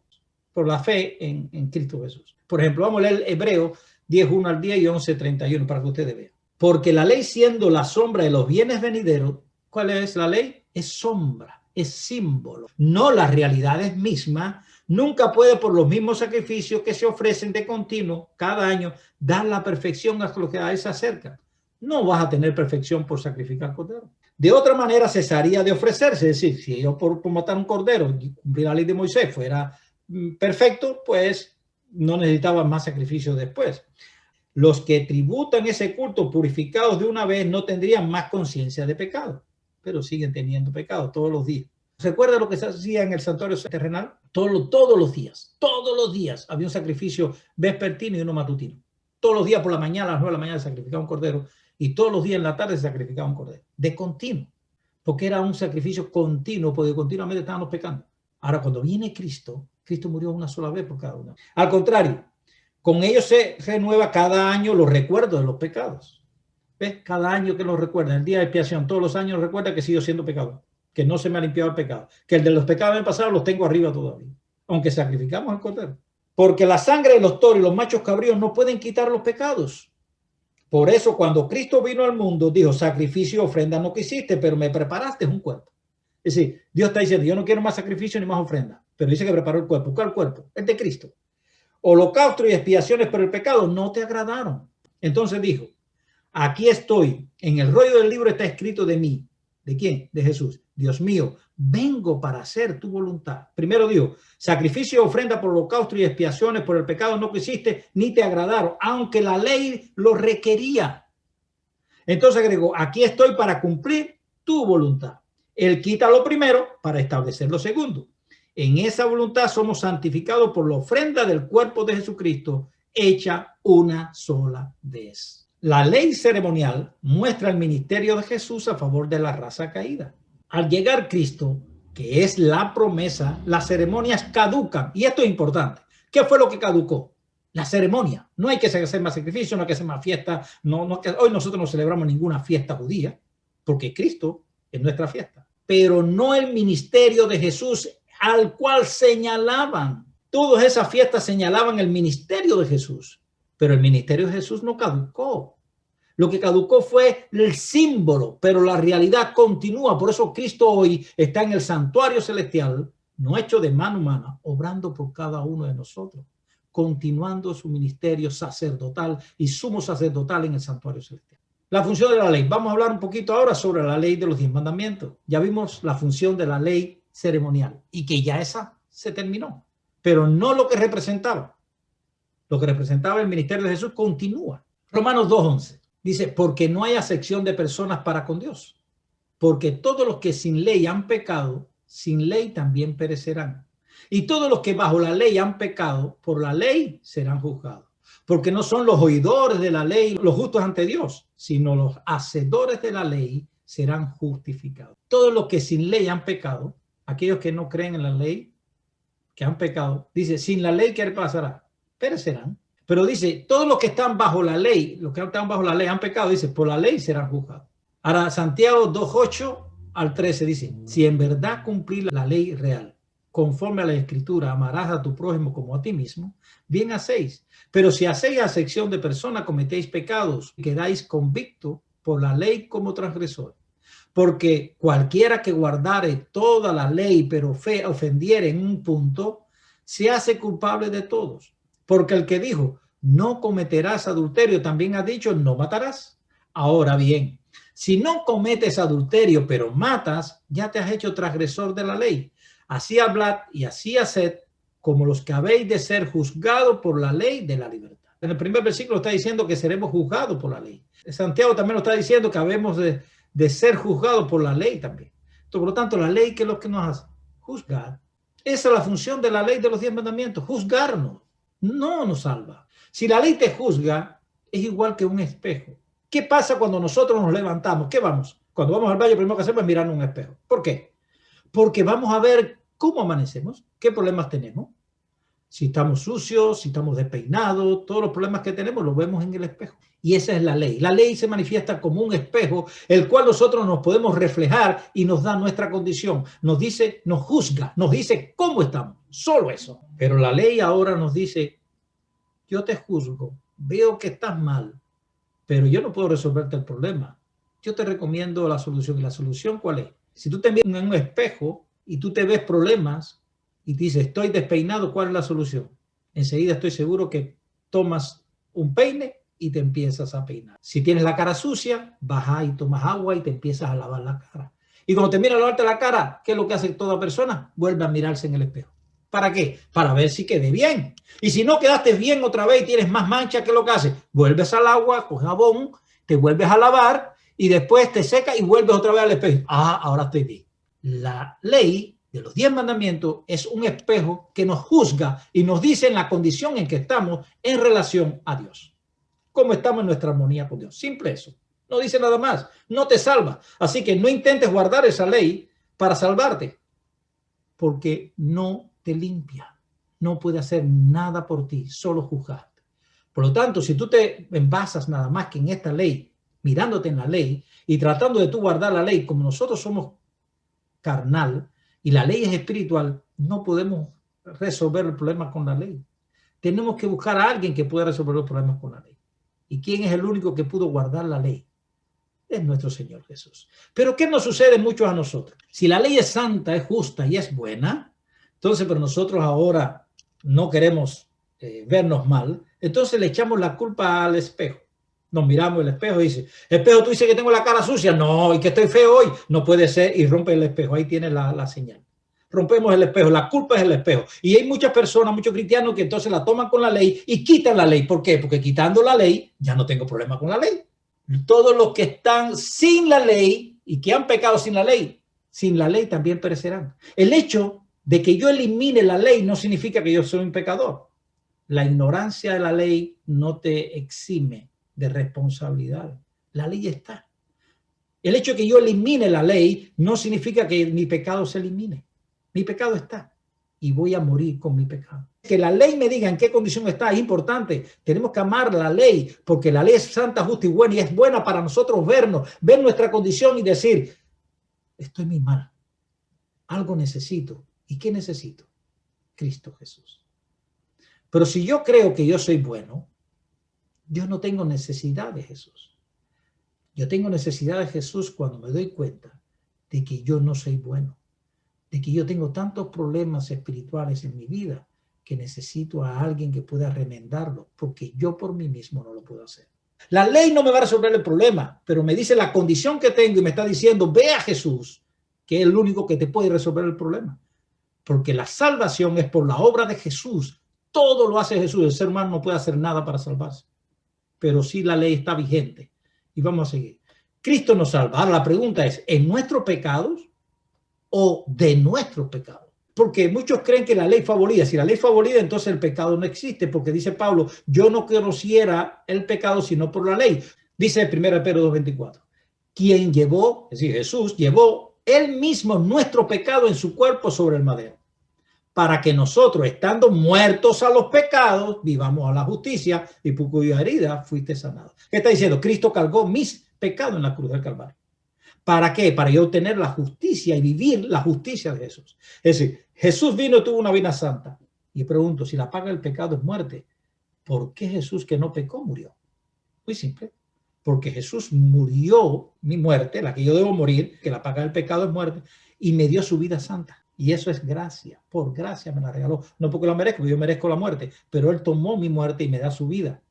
por la fe en Cristo Jesús. Por ejemplo, vamos a leer Hebreo 10:1 al 10 y 11:31 para que ustedes vean. Porque la ley siendo la sombra de los bienes venideros, ¿cuál es la ley? Es sombra, es símbolo, no las realidades mismas. Nunca puede por los mismos sacrificios que se ofrecen de continuo cada año dar la perfección a los que a él se acercan. No vas a tener perfección por sacrificar cordero. De otra manera cesaría de ofrecerse. Es decir, si yo por matar un cordero y cumplir la ley de Moisés fuera perfecto, pues no necesitaba más sacrificios después. Los que tributan ese culto purificados de una vez no tendrían más conciencia de pecado, pero siguen teniendo pecado todos los días. ¿Recuerda lo que se hacía en el santuario terrenal? Todos los días había un sacrificio vespertino y uno matutino. Todos los días por la mañana, a las 9 de la mañana se sacrificaba un cordero y todos los días en la tarde se sacrificaba un cordero. De continuo, porque era un sacrificio continuo, porque continuamente estábamos pecando. Ahora, cuando viene Cristo, Cristo murió una sola vez por cada uno. Al contrario, con ellos se renueva cada año los recuerdos de los pecados. ¿Ves? Cada año que nos recuerda, el día de expiación, todos los años recuerda que sigo siendo pecador, que no se me ha limpiado el pecado, que el de los pecados del pasado los tengo arriba todavía, aunque sacrificamos al cordero. Porque la sangre de los toros y los machos cabríos no pueden quitar los pecados. Por eso cuando Cristo vino al mundo, dijo, sacrificio y ofrenda no quisiste, pero me preparaste un cuerpo. Es decir, Dios está diciendo, yo no quiero más sacrificio ni más ofrenda, pero dice que preparó el cuerpo. ¿Cuál cuerpo? El de Cristo. Holocausto y expiaciones por el pecado no te agradaron. Entonces dijo, aquí estoy, en el rollo del libro está escrito de mí. ¿De quién? De Jesús. Dios mío, vengo para hacer tu voluntad. Primero dijo, sacrificio y ofrenda por holocausto y expiaciones por el pecado no quisiste ni te agradaron, aunque la ley lo requería. Entonces agregó, aquí estoy para cumplir tu voluntad. Él quita lo primero para establecer lo segundo. En esa voluntad somos santificados por la ofrenda del cuerpo de Jesucristo, hecha una sola vez. La ley ceremonial muestra el ministerio de Jesús a favor de la raza caída. Al llegar Cristo, que es la promesa, las ceremonias caducan. Y esto es importante. ¿Qué fue lo que caducó? La ceremonia. No hay que hacer más sacrificio, no hay que hacer más fiesta. Hoy nosotros no celebramos ninguna fiesta judía, porque Cristo es nuestra fiesta. Pero no el ministerio de Jesús al cual señalaban. Todas esas fiestas señalaban el ministerio de Jesús. Pero el ministerio de Jesús no caducó. Lo que caducó fue el símbolo, pero la realidad continúa. Por eso Cristo hoy está en el santuario celestial, no hecho de mano humana, obrando por cada uno de nosotros, continuando su ministerio sacerdotal y sumo sacerdotal en el santuario celestial. La función de la ley. Vamos a hablar un poquito ahora sobre la ley de los 10 mandamientos. Ya vimos la función de la ley ceremonial y que ya esa se terminó, pero no lo que representaba. Lo que representaba el ministerio de Jesús continúa. Romanos 2:11 dice, porque no hay acepción de personas para con Dios, porque todos los que sin ley han pecado, sin ley también perecerán. Y todos los que bajo la ley han pecado, por la ley serán juzgados. Porque no son los oidores de la ley los justos ante Dios, sino los hacedores de la ley serán justificados. Todos los que sin ley han pecado, aquellos que no creen en la ley, que han pecado, dice, sin la ley, ¿qué pasará? Perecerán. Pero dice, todos los que están bajo la ley, los que están bajo la ley han pecado, dice, por la ley serán juzgados. Ahora, Santiago 2:8 al 13 dice, si en verdad cumplir la ley real, conforme a la escritura, amarás a tu prójimo como a ti mismo, bien hacéis. Pero si hacéis acepción de persona, cometéis pecados, quedáis convictos por la ley como transgresor. Porque cualquiera que guardare toda la ley, pero ofendiere en un punto, se hace culpable de todos. Porque el que dijo, no cometerás adulterio, también ha dicho, no matarás. Ahora bien, si no cometes adulterio, pero matas, ya te has hecho transgresor de la ley. Así hablad y así haced, como los que habéis de ser juzgados por la ley de la libertad. En el primer versículo está diciendo que seremos juzgados por la ley. Santiago también lo está diciendo que habemos de ser juzgados por la ley también. Entonces, por lo tanto, la ley, ¿qué es lo que nos hace? Juzgar. Esa es la función de la ley de los 10 mandamientos, juzgarnos. No nos salva. Si la ley te juzga, es igual que un espejo. ¿Qué pasa cuando nosotros nos levantamos? ¿Qué vamos? Cuando vamos al baño, lo primero que hacemos es mirar un espejo. ¿Por qué? Porque vamos a ver cómo amanecemos, qué problemas tenemos. Si estamos sucios, si estamos despeinados, todos los problemas que tenemos los vemos en el espejo. Y esa es la ley. La ley se manifiesta como un espejo, el cual nosotros nos podemos reflejar y nos da nuestra condición. Nos dice, nos juzga, nos dice cómo estamos. Solo eso. Pero la ley ahora nos dice, yo te juzgo, veo que estás mal, pero yo no puedo resolverte el problema. Yo te recomiendo la solución. ¿Y la solución cuál es? Si tú te miras en un espejo y tú te ves problemas y dices, estoy despeinado, ¿cuál es la solución? Enseguida estoy seguro que tomas un peine y te empiezas a peinar. Si tienes la cara sucia, vas y tomas agua y te empiezas a lavar la cara. Y cuando te miras a lavarte la cara, ¿qué es lo que hace toda persona? Vuelve a mirarse en el espejo. ¿Para qué? Para ver si quedé bien. Y si no quedaste bien otra vez y tienes más mancha, ¿qué es lo que haces? Vuelves al agua con jabón, te vuelves a lavar y después te secas y vuelves otra vez al espejo. Ah, ahora estoy bien. La ley de los 10 mandamientos es un espejo que nos juzga y nos dice en la condición en que estamos en relación a Dios. Cómo estamos en nuestra armonía con Dios. Simple eso. No dice nada más. No te salva. Así que no intentes guardar esa ley para salvarte, porque no te limpia. No puede hacer nada por ti, solo juzgarte. Por lo tanto, si tú te envasas nada más que en esta ley, mirándote en la ley y tratando de tú guardar la ley, como nosotros somos carnal y la ley es espiritual, no podemos resolver el problema con la ley. Tenemos que buscar a alguien que pueda resolver los problemas con la ley. ¿Y quién es el único que pudo guardar la ley? Es nuestro Señor Jesús. Pero ¿qué nos sucede mucho a nosotros? Si la ley es santa, es justa y es buena, entonces, pero nosotros ahora no queremos vernos mal, entonces le echamos la culpa al espejo. Nos miramos el espejo y dice, espejo, tú dices que tengo la cara sucia. No, y que estoy feo hoy. No puede ser, y rompe el espejo. Ahí tiene la señal. Rompemos el espejo, la culpa es el espejo. Y hay muchas personas, muchos cristianos que entonces la toman con la ley y quitan la ley. ¿Por qué? Porque quitando la ley ya no tengo problema con la ley. Todos los que están sin la ley y que han pecado sin la ley también perecerán. El hecho de que yo elimine la ley no significa que yo soy un pecador. La ignorancia de la ley no te exime de responsabilidad. La ley está. El hecho de que yo elimine la ley no significa que mi pecado se elimine. Mi pecado está y voy a morir con mi pecado. Que la ley me diga en qué condición está es importante. Tenemos que amar la ley porque la ley es santa, justa y buena y es buena para nosotros vernos, ver nuestra condición y decir, estoy muy mal, algo necesito. ¿Y qué necesito? Cristo Jesús. Pero si yo creo que yo soy bueno, yo no tengo necesidad de Jesús. Yo tengo necesidad de Jesús cuando me doy cuenta de que yo no soy bueno, de que yo tengo tantos problemas espirituales en mi vida que necesito a alguien que pueda remendarlo, porque yo por mí mismo no lo puedo hacer. La ley no me va a resolver el problema, pero me dice la condición que tengo y me está diciendo, ve a Jesús, que es el único que te puede resolver el problema. Porque la salvación es por la obra de Jesús. Todo lo hace Jesús. El ser humano no puede hacer nada para salvarse. Pero sí la ley está vigente. Y vamos a seguir. Cristo nos salva. Ahora la pregunta es, ¿en nuestros pecados o de nuestros pecados? Porque muchos creen que la ley fue abolida. Si la ley fue abolida, entonces el pecado no existe. Porque dice Pablo, yo no conociera el pecado sino por la ley. Dice 1 Pedro 2:24. Quien llevó, es decir, Jesús llevó él mismo nuestro pecado en su cuerpo sobre el madero, para que nosotros, estando muertos a los pecados, vivamos a la justicia y por cuya herida fuiste sanado. ¿Qué está diciendo? Cristo cargó mis pecados en la cruz del Calvario. ¿Para qué? Para yo obtener la justicia y vivir la justicia de Jesús. Es decir, Jesús vino y tuvo una vida santa. Y pregunto, si la paga del pecado es muerte, ¿por qué Jesús que no pecó murió? Muy simple. Porque Jesús murió mi muerte, la que yo debo morir, que la paga del pecado es muerte, y me dio su vida santa. Y eso es gracia, por gracia me la regaló. No porque la merezco, yo merezco la muerte, pero Él tomó mi muerte y me da su vida,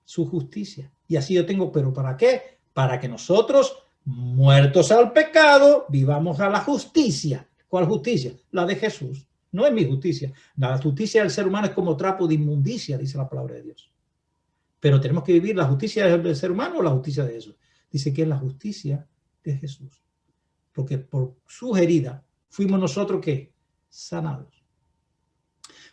su justicia. Y así yo tengo, ¿pero para qué? Para que nosotros, muertos al pecado, vivamos a la justicia. ¿Cuál justicia? La de Jesús. No es mi justicia. La justicia del ser humano es como trapo de inmundicia, dice la palabra de Dios. Pero tenemos que vivir la justicia del ser humano o la justicia de Jesús. Dice que es la justicia de Jesús. Porque por sus heridas fuimos nosotros ¿qué? Sanados.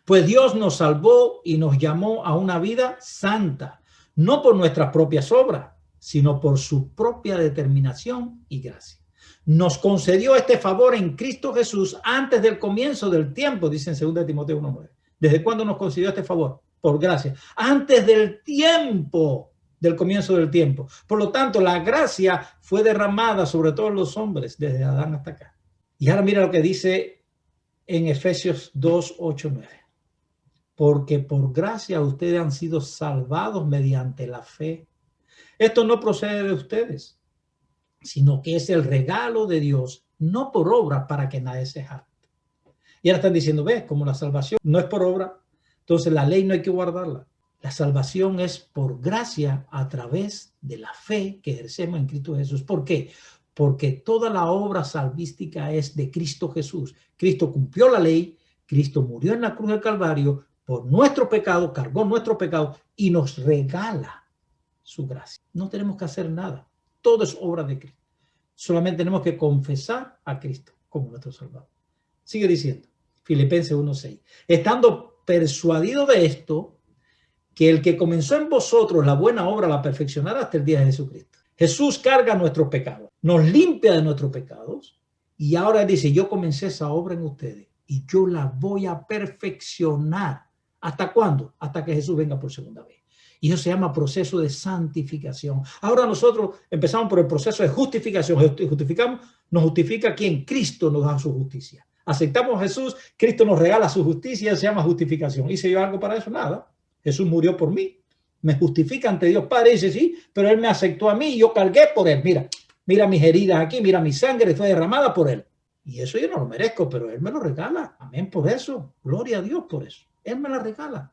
Pues Dios nos salvó y nos llamó a una vida santa, no por nuestras propias obras, sino por su propia determinación y gracia. Nos concedió este favor en Cristo Jesús antes del comienzo del tiempo, dice en 2 Timoteo 1:9. ¿Desde cuándo nos concedió este favor? Por gracia. Antes del tiempo, del comienzo del tiempo. Por lo tanto, la gracia fue derramada sobre todos los hombres, desde Adán hasta acá. Y ahora mira lo que dice en Efesios 2:8-9. Porque por gracia ustedes han sido salvados mediante la fe. Esto no procede de ustedes, sino que es el regalo de Dios, no por obra para que nadie se jacte. Y ahora están diciendo, ves, como la salvación no es por obra, entonces la ley no hay que guardarla. La salvación es por gracia a través de la fe que ejercemos en Cristo Jesús. ¿Por qué? Porque toda la obra salvística es de Cristo Jesús. Cristo cumplió la ley, Cristo murió en la cruz del Calvario por nuestro pecado, cargó nuestro pecado y nos regala su gracia. No tenemos que hacer nada. Todo es obra de Cristo. Solamente tenemos que confesar a Cristo como nuestro Salvador. Sigue diciendo, Filipenses 1:6. Estando persuadido de esto, que el que comenzó en vosotros la buena obra la perfeccionará hasta el día de Jesucristo. Jesús carga nuestros pecados, nos limpia de nuestros pecados y ahora dice, yo comencé esa obra en ustedes y yo la voy a perfeccionar. ¿Hasta cuándo? Hasta que Jesús venga por segunda vez. Y eso se llama proceso de santificación. Ahora nosotros empezamos por el proceso de justificación. Justificamos, nos justifica ¿quién? Cristo nos da su justicia. Aceptamos a Jesús, Cristo nos regala su justicia, eso se llama justificación. ¿Hice yo algo para eso? Nada. Jesús murió por mí. Me justifica ante Dios Padre. Dice sí, pero Él me aceptó a mí y yo cargué por Él. Mira mis heridas aquí, mira mi sangre fue derramada por Él. Y eso yo no lo merezco, pero Él me lo regala. Amén por eso. Gloria a Dios por eso. Él me la regala.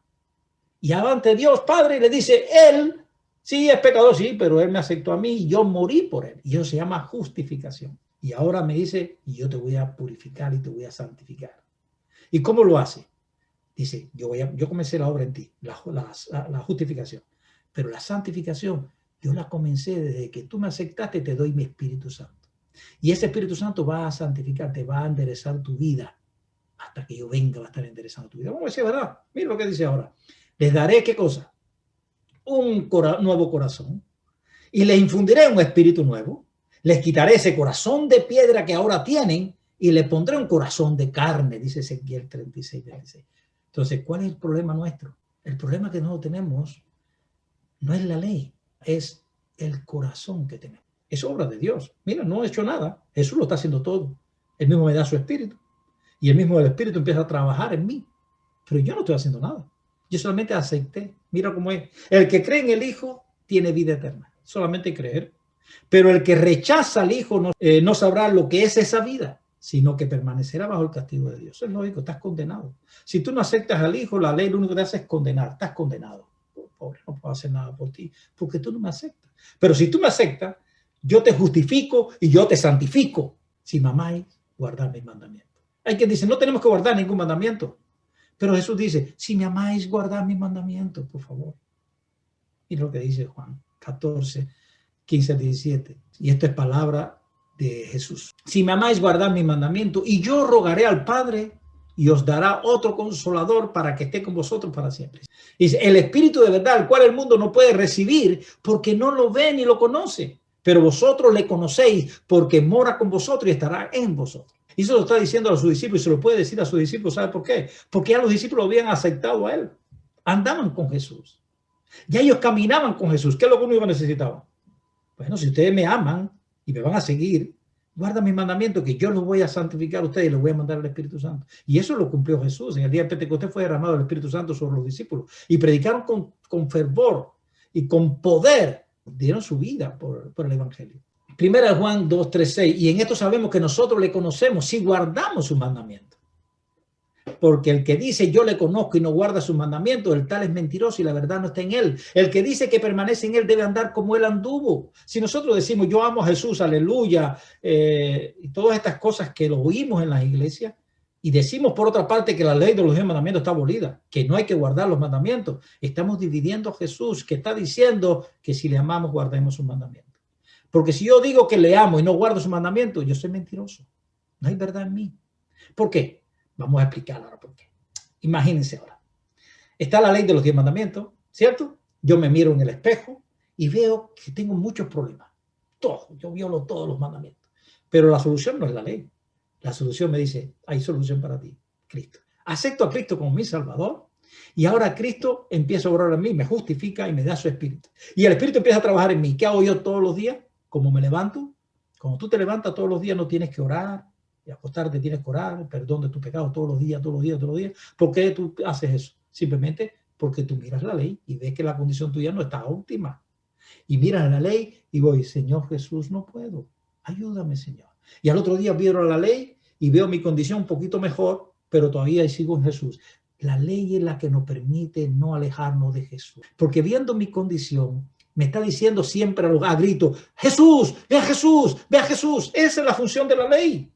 Y ante Dios Padre le dice, Él sí es pecador, sí, pero Él me aceptó a mí y yo morí por Él. Y eso se llama justificación. Y ahora me dice, y yo te voy a purificar y te voy a santificar. ¿Y cómo lo hace? Dice, yo comencé la obra en ti, la justificación. Pero la santificación Yo la comencé desde que tú me aceptaste, te doy mi Espíritu Santo. Y ese Espíritu Santo va a santificarte, va a enderezar tu vida. Hasta que yo venga va a estar enderezando tu vida. Vamos a decir, ¿verdad? Mira lo que dice ahora. Les daré, ¿qué cosa? Un nuevo corazón. Y les infundiré un espíritu nuevo. Les quitaré ese corazón de piedra que ahora tienen y les pondré un corazón de carne, dice Ezequiel 36, 26. Entonces, ¿cuál es el problema nuestro? El problema que nosotros tenemos no es la ley, es el corazón que tenemos. Es obra de Dios. Mira, no he hecho nada. Jesús lo está haciendo todo. Él mismo me da su espíritu. Y el mismo del espíritu empieza a trabajar en mí. Pero yo no estoy haciendo nada. Yo solamente acepté. Mira cómo es. El que cree en el Hijo tiene vida eterna. Solamente creer. Pero el que rechaza al Hijo no sabrá lo que es esa vida, sino que permanecerá bajo el castigo de Dios. Es lógico, estás condenado. Si tú no aceptas al Hijo, la ley lo único que te hace es condenar. Estás condenado. Pobre, no puedo hacer nada por ti, porque tú no me aceptas. Pero si tú me aceptas, yo te justifico y yo te santifico. Si me amáis, guardad mis mandamientos. Hay quien dice, no tenemos que guardar ningún mandamiento. Pero Jesús dice, si me amáis, guardad mis mandamientos, por favor. Y lo que dice Juan 14, 15 al 17. Y esto es palabra de Jesús. Si me amáis, guardad mis mandamientos, y yo rogaré al Padre, y os dará otro consolador para que esté con vosotros para siempre. Dice, el Espíritu de verdad, el cual el mundo no puede recibir, porque no lo ve ni lo conoce. Pero vosotros le conocéis, porque mora con vosotros y estará en vosotros. Y eso lo está diciendo a sus discípulos, y se lo puede decir a sus discípulos. ¿Sabe por qué? Porque ya los discípulos habían aceptado a él. Andaban con Jesús. Ya ellos caminaban con Jesús. ¿Qué es lo que uno necesitaba? Bueno, si ustedes me aman y me van a seguir, guarda mis mandamientos, que yo los voy a santificar a ustedes y les voy a mandar el Espíritu Santo. Y eso lo cumplió Jesús. En el día de Pentecostés fue derramado el Espíritu Santo sobre los discípulos. Y predicaron con fervor y con poder. Dieron su vida por el Evangelio. Primera de Juan 2, 3, 6. Y en esto sabemos que nosotros le conocemos si guardamos sus mandamientos. Porque el que dice yo le conozco y no guarda sus mandamientos, el tal es mentiroso y la verdad no está en él. El que dice que permanece en él debe andar como él anduvo. Si nosotros decimos yo amo a Jesús, aleluya, y todas estas cosas que lo oímos en las iglesias, y decimos por otra parte que la ley de los 10 mandamientos está abolida, que no hay que guardar los mandamientos, estamos dividiendo a Jesús, que está diciendo que si le amamos guardemos sus mandamientos. Porque si yo digo que le amo y no guardo sus mandamientos, yo soy mentiroso. No hay verdad en mí. ¿Por qué? Vamos a explicar ahora por qué. Imagínense ahora. Está la ley de los 10 mandamientos, ¿cierto? Yo me miro en el espejo y veo que tengo muchos problemas. Yo violo todos los mandamientos. Pero la solución no es la ley. La solución me dice, hay solución para ti, Cristo. Acepto a Cristo como mi Salvador y ahora Cristo empieza a obrar en mí, me justifica y me da su Espíritu. Y el Espíritu empieza a trabajar en mí. ¿Qué hago yo todos los días? Como me levanto. Cuando tú te levantas todos los días no tienes que orar. Y acostarte tienes que orar, perdón de tus pecados todos los días, todos los días, todos los días. ¿Por qué tú haces eso? Simplemente porque tú miras la ley y ves que la condición tuya no está óptima. Y miras la ley y voy, Señor Jesús, no puedo. Ayúdame, Señor. Y al otro día miro la ley y veo mi condición un poquito mejor, pero todavía sigo en Jesús. La ley es la que nos permite no alejarnos de Jesús. Porque viendo mi condición, me está diciendo siempre a grito, Jesús, ve a Jesús, ve a Jesús. Esa es la función de la ley.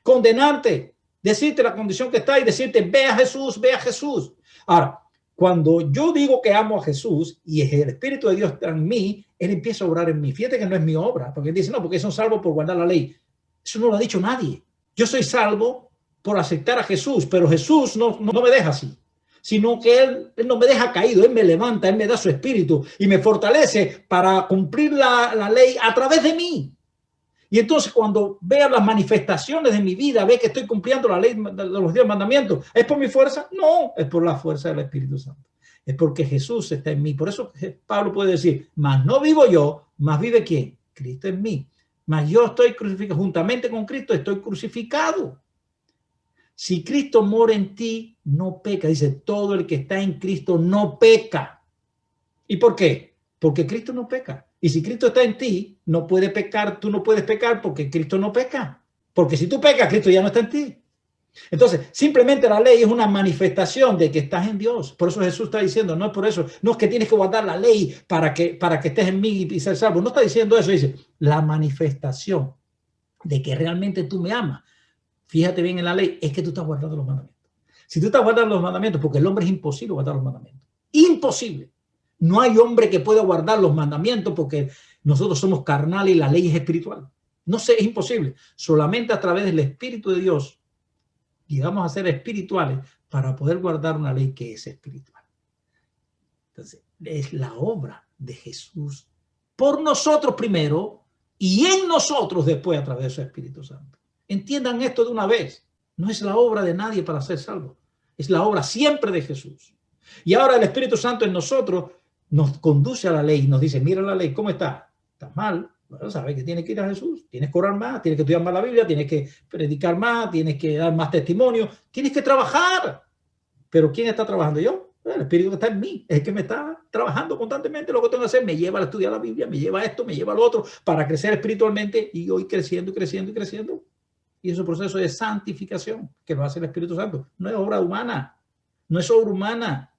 Condenarte, decirte la condición que está y decirte, ve a Jesús, ve a Jesús. Ahora, cuando yo digo que amo a Jesús y el Espíritu de Dios está en mí, Él empieza a obrar en mí. Fíjate que no es mi obra, porque Él dice, no, porque son salvos por guardar la ley. Eso no lo ha dicho nadie. Yo soy salvo por aceptar a Jesús, pero Jesús no me deja así, sino que Él no me deja caído, Él me levanta, Él me da su Espíritu y me fortalece para cumplir la ley a través de mí. Y entonces cuando vea las manifestaciones de mi vida, ve que estoy cumpliendo la ley de los 10 mandamientos, ¿es por mi fuerza? No, es por la fuerza del Espíritu Santo. Es porque Jesús está en mí. Por eso Pablo puede decir, mas no vivo yo, mas vive ¿quién? Cristo en mí. Mas yo estoy crucificado, juntamente con Cristo estoy crucificado. Si Cristo mora en ti, no peca. Dice, todo el que está en Cristo no peca. ¿Y por qué? Porque Cristo no peca. Y si Cristo está en ti, no puede pecar, tú no puedes pecar porque Cristo no peca. Porque si tú pecas, Cristo ya no está en ti. Entonces, simplemente la ley es una manifestación de que estás en Dios. Por eso Jesús está diciendo, no es por eso, no es que tienes que guardar la ley para que estés en mí y ser salvo. No está diciendo eso, dice la manifestación de que realmente tú me amas. Fíjate bien en la ley, es que tú estás guardando los mandamientos. Si tú estás guardando los mandamientos, porque el hombre es imposible guardar los mandamientos. Imposible. No hay hombre que pueda guardar los mandamientos porque nosotros somos carnales y la ley es espiritual. No sé, es imposible. Solamente a través del Espíritu de Dios llegamos a ser espirituales para poder guardar una ley que es espiritual. Entonces, es la obra de Jesús por nosotros primero y en nosotros después a través de su Espíritu Santo. Entiendan esto de una vez. No es la obra de nadie para ser salvo. Es la obra siempre de Jesús. Y ahora el Espíritu Santo en nosotros nos conduce a la ley y nos dice, mira la ley, ¿cómo está? ¿Estás mal? Bueno, sabes que tienes que ir a Jesús, tienes que orar más, tienes que estudiar más la Biblia, tienes que predicar más, tienes que dar más testimonio, tienes que trabajar. ¿Pero quién está trabajando? Yo. El Espíritu que está en mí es el que me está trabajando constantemente. Lo que tengo que hacer me lleva a estudiar la Biblia, me lleva a esto, me lleva a lo otro para crecer espiritualmente y hoy creciendo y creciendo y creciendo. Y ese proceso de santificación que lo hace el Espíritu Santo. No es obra humana, no es obra humana.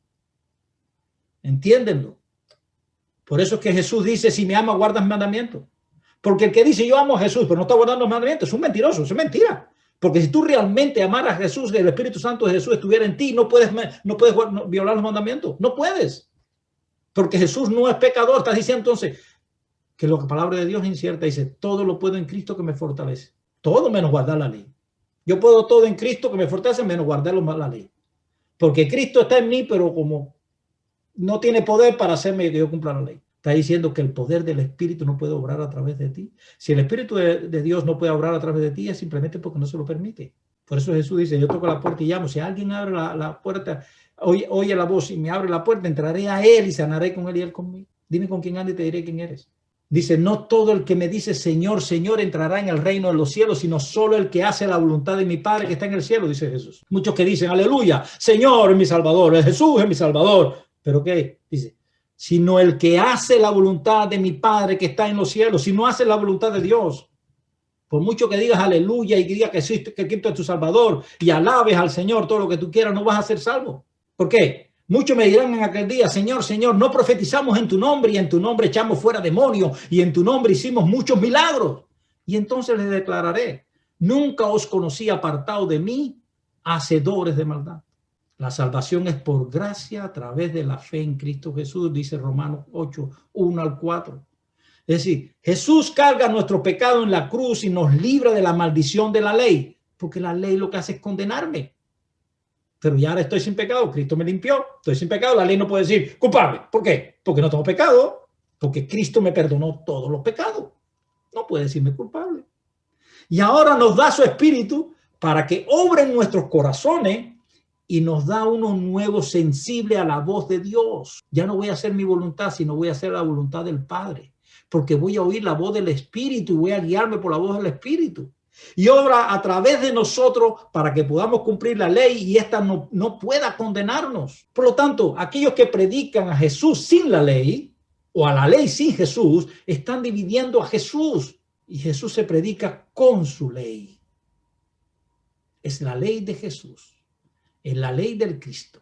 Entiéndenlo. Por eso es que Jesús dice, si me ama, guarda mis mandamientos. Porque el que dice, yo amo a Jesús, pero no está guardando los mandamientos, es un mentiroso, es mentira. Porque si tú realmente amaras a Jesús, el Espíritu Santo de Jesús estuviera en ti, no puedes violar los mandamientos. No puedes. Porque Jesús no es pecador. Estás diciendo entonces que la palabra de Dios es incierta. Dice, todo lo puedo en Cristo que me fortalece. Todo menos guardar la ley. Yo puedo todo en Cristo que me fortalece menos guardar la ley. Porque Cristo está en mí, pero como no tiene poder para hacerme que yo cumpla la ley. Está diciendo que el poder del Espíritu no puede obrar a través de ti. Si el Espíritu de Dios no puede obrar a través de ti, es simplemente porque no se lo permite. Por eso Jesús dice, yo toco la puerta y llamo. Si alguien abre la puerta, oye la voz y me abre la puerta, entraré a él y sanaré con él y él conmigo. Dime con quién anda y te diré quién eres. Dice, no todo el que me dice Señor, Señor entrará en el reino de los cielos, sino solo el que hace la voluntad de mi Padre que está en el cielo, dice Jesús. Muchos que dicen, aleluya, Señor es mi Salvador, Jesús es mi Salvador. ¿Pero qué? Dice, sino el que hace la voluntad de mi Padre que está en los cielos. Si no hace la voluntad de Dios, por mucho que digas aleluya y que digas que Cristo es tu Salvador y alabes al Señor todo lo que tú quieras, no vas a ser salvo. ¿Por qué? Muchos me dirán en aquel día, Señor, Señor, no profetizamos en tu nombre y en tu nombre echamos fuera demonios y en tu nombre hicimos muchos milagros. Y entonces les declararé, nunca os conocí apartado de mí, hacedores de maldad. La salvación es por gracia a través de la fe en Cristo Jesús, dice Romanos 8, 1 al 4. Es decir, Jesús carga nuestro pecado en la cruz y nos libra de la maldición de la ley, porque la ley lo que hace es condenarme. Pero ya ahora estoy sin pecado, Cristo me limpió, estoy sin pecado, la ley no puede decir culpable. ¿Por qué? Porque no tengo pecado, porque Cristo me perdonó todos los pecados. No puede decirme culpable. Y ahora nos da su Espíritu para que obre en nuestros corazones y nos da uno nuevo sensible a la voz de Dios. Ya no voy a hacer mi voluntad, sino voy a hacer la voluntad del Padre, porque voy a oír la voz del Espíritu y voy a guiarme por la voz del Espíritu. Y obra a través de nosotros para que podamos cumplir la ley y esta no pueda condenarnos. Por lo tanto, aquellos que predican a Jesús sin la ley o a la ley sin Jesús, están dividiendo a Jesús y Jesús se predica con su ley. Es la ley de Jesús. Es la ley del Cristo,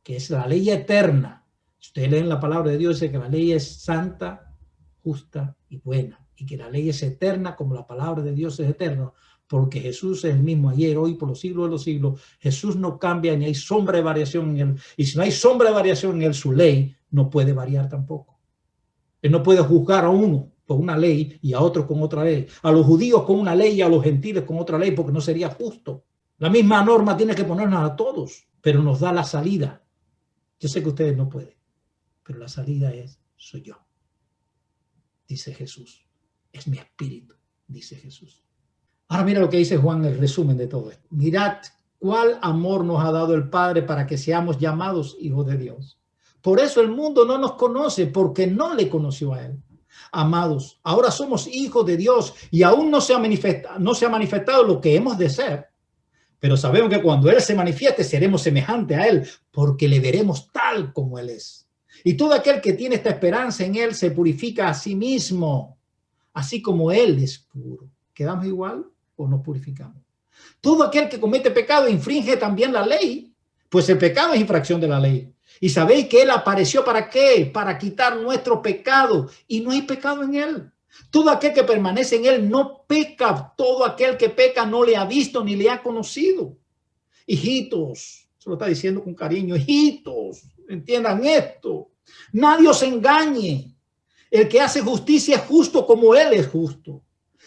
que es la ley eterna. Si ustedes leen la palabra de Dios, dice que la ley es santa, justa y buena, y que la ley es eterna como la palabra de Dios es eterna, porque Jesús es el mismo ayer, hoy, por los siglos de los siglos. Jesús no cambia ni hay sombra de variación en él, y si no hay sombra de variación en él, su ley no puede variar tampoco. Él no puede juzgar a uno con una ley y a otro con otra ley, a los judíos con una ley y a los gentiles con otra ley, porque no sería justo. La misma norma tiene que ponernos a todos, pero nos da la salida. Yo sé que ustedes no pueden, pero la salida soy yo, dice Jesús. Es mi espíritu, dice Jesús. Ahora mira lo que dice Juan, el resumen de todo esto. Mirad cuál amor nos ha dado el Padre para que seamos llamados hijos de Dios. Por eso el mundo no nos conoce, porque no le conoció a él. Amados, ahora somos hijos de Dios y aún no se ha manifestado lo que hemos de ser. Pero sabemos que cuando Él se manifieste, seremos semejantes a Él, porque le veremos tal como Él es. Y todo aquel que tiene esta esperanza en Él se purifica a sí mismo, así como Él es puro. ¿Quedamos igual o nos purificamos? Todo aquel que comete pecado infringe también la ley, pues el pecado es infracción de la ley. Y sabéis que Él apareció ¿para qué? Para quitar nuestro pecado, y no hay pecado en Él. Todo aquel que permanece en él no peca. Todo aquel que peca no le ha visto ni le ha conocido. Hijitos, se lo está diciendo con cariño, hijitos, entiendan esto. Nadie os engañe. El que hace justicia es justo como Él es justo.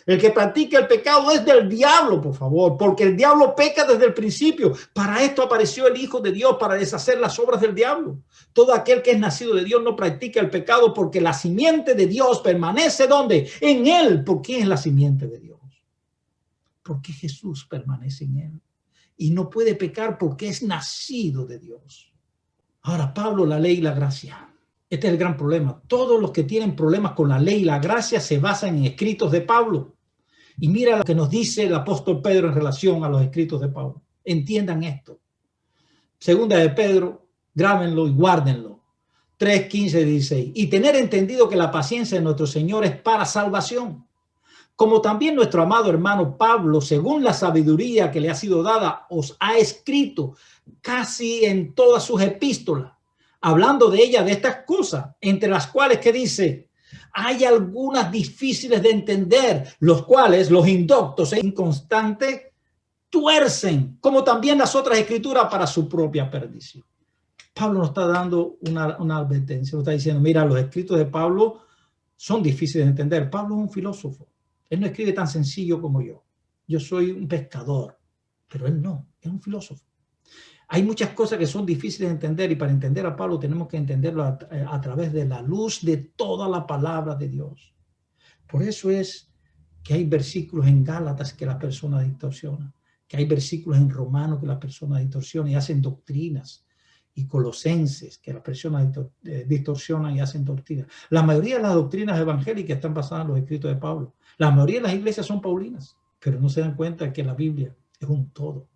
El que practica el pecado es del diablo, por favor, porque el diablo peca desde el principio. Para esto apareció el Hijo de Dios, para deshacer las obras del diablo. Todo aquel que es nacido de Dios no practica el pecado, porque la simiente de Dios permanece ¿dónde? En Él. ¿Por qué es la simiente de Dios? Porque Jesús permanece en Él. Y no puede pecar porque es nacido de Dios. Ahora, Pablo, la ley y la gracia. Este es el gran problema. Todos los que tienen problemas con la ley y la gracia se basan en escritos de Pablo. Y mira lo que nos dice el apóstol Pedro en relación a los escritos de Pablo. Entiendan esto. Segunda de Pedro, grábenlo y guárdenlo. 3, 15, 16. Y tener entendido que la paciencia de nuestro Señor es para salvación. Como también nuestro amado hermano Pablo, según la sabiduría que le ha sido dada, os ha escrito casi en todas sus epístolas, hablando de ella, de estas cosas, entre las cuales que dice, hay algunas difíciles de entender, los cuales los indoctos e inconstantes tuercen, como también las otras escrituras para su propia perdición. Pablo nos está dando una advertencia, nos está diciendo, mira, los escritos de Pablo son difíciles de entender. Pablo es un filósofo. Él no escribe tan sencillo como yo. Yo soy un pescador, pero él no, es un filósofo. Hay muchas cosas que son difíciles de entender y para entender a Pablo tenemos que entenderlo a través de la luz de toda la palabra de Dios. Por eso es que hay versículos en Gálatas que las personas distorsionan, que hay versículos en Romanos que las personas distorsionan y hacen doctrinas, y Colosenses que las personas distorsionan y hacen doctrinas. La mayoría de las doctrinas evangélicas están basadas en los escritos de Pablo. La mayoría de las iglesias son paulinas, pero no se dan cuenta que la Biblia es un todo.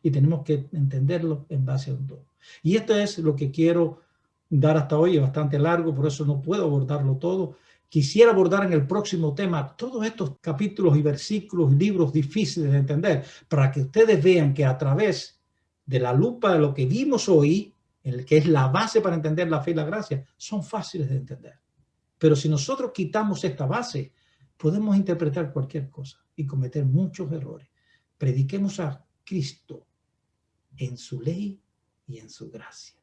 Y tenemos que entenderlo en base a un todo. Y esto es lo que quiero dar hasta hoy, es bastante largo, por eso no puedo abordarlo todo. Quisiera abordar en el próximo tema todos estos capítulos y versículos, libros difíciles de entender, para que ustedes vean que a través de la lupa de lo que vimos hoy, el que es la base para entender la fe y la gracia, son fáciles de entender. Pero si nosotros quitamos esta base, podemos interpretar cualquier cosa y cometer muchos errores. Prediquemos a Cristo en su ley y en su gracia.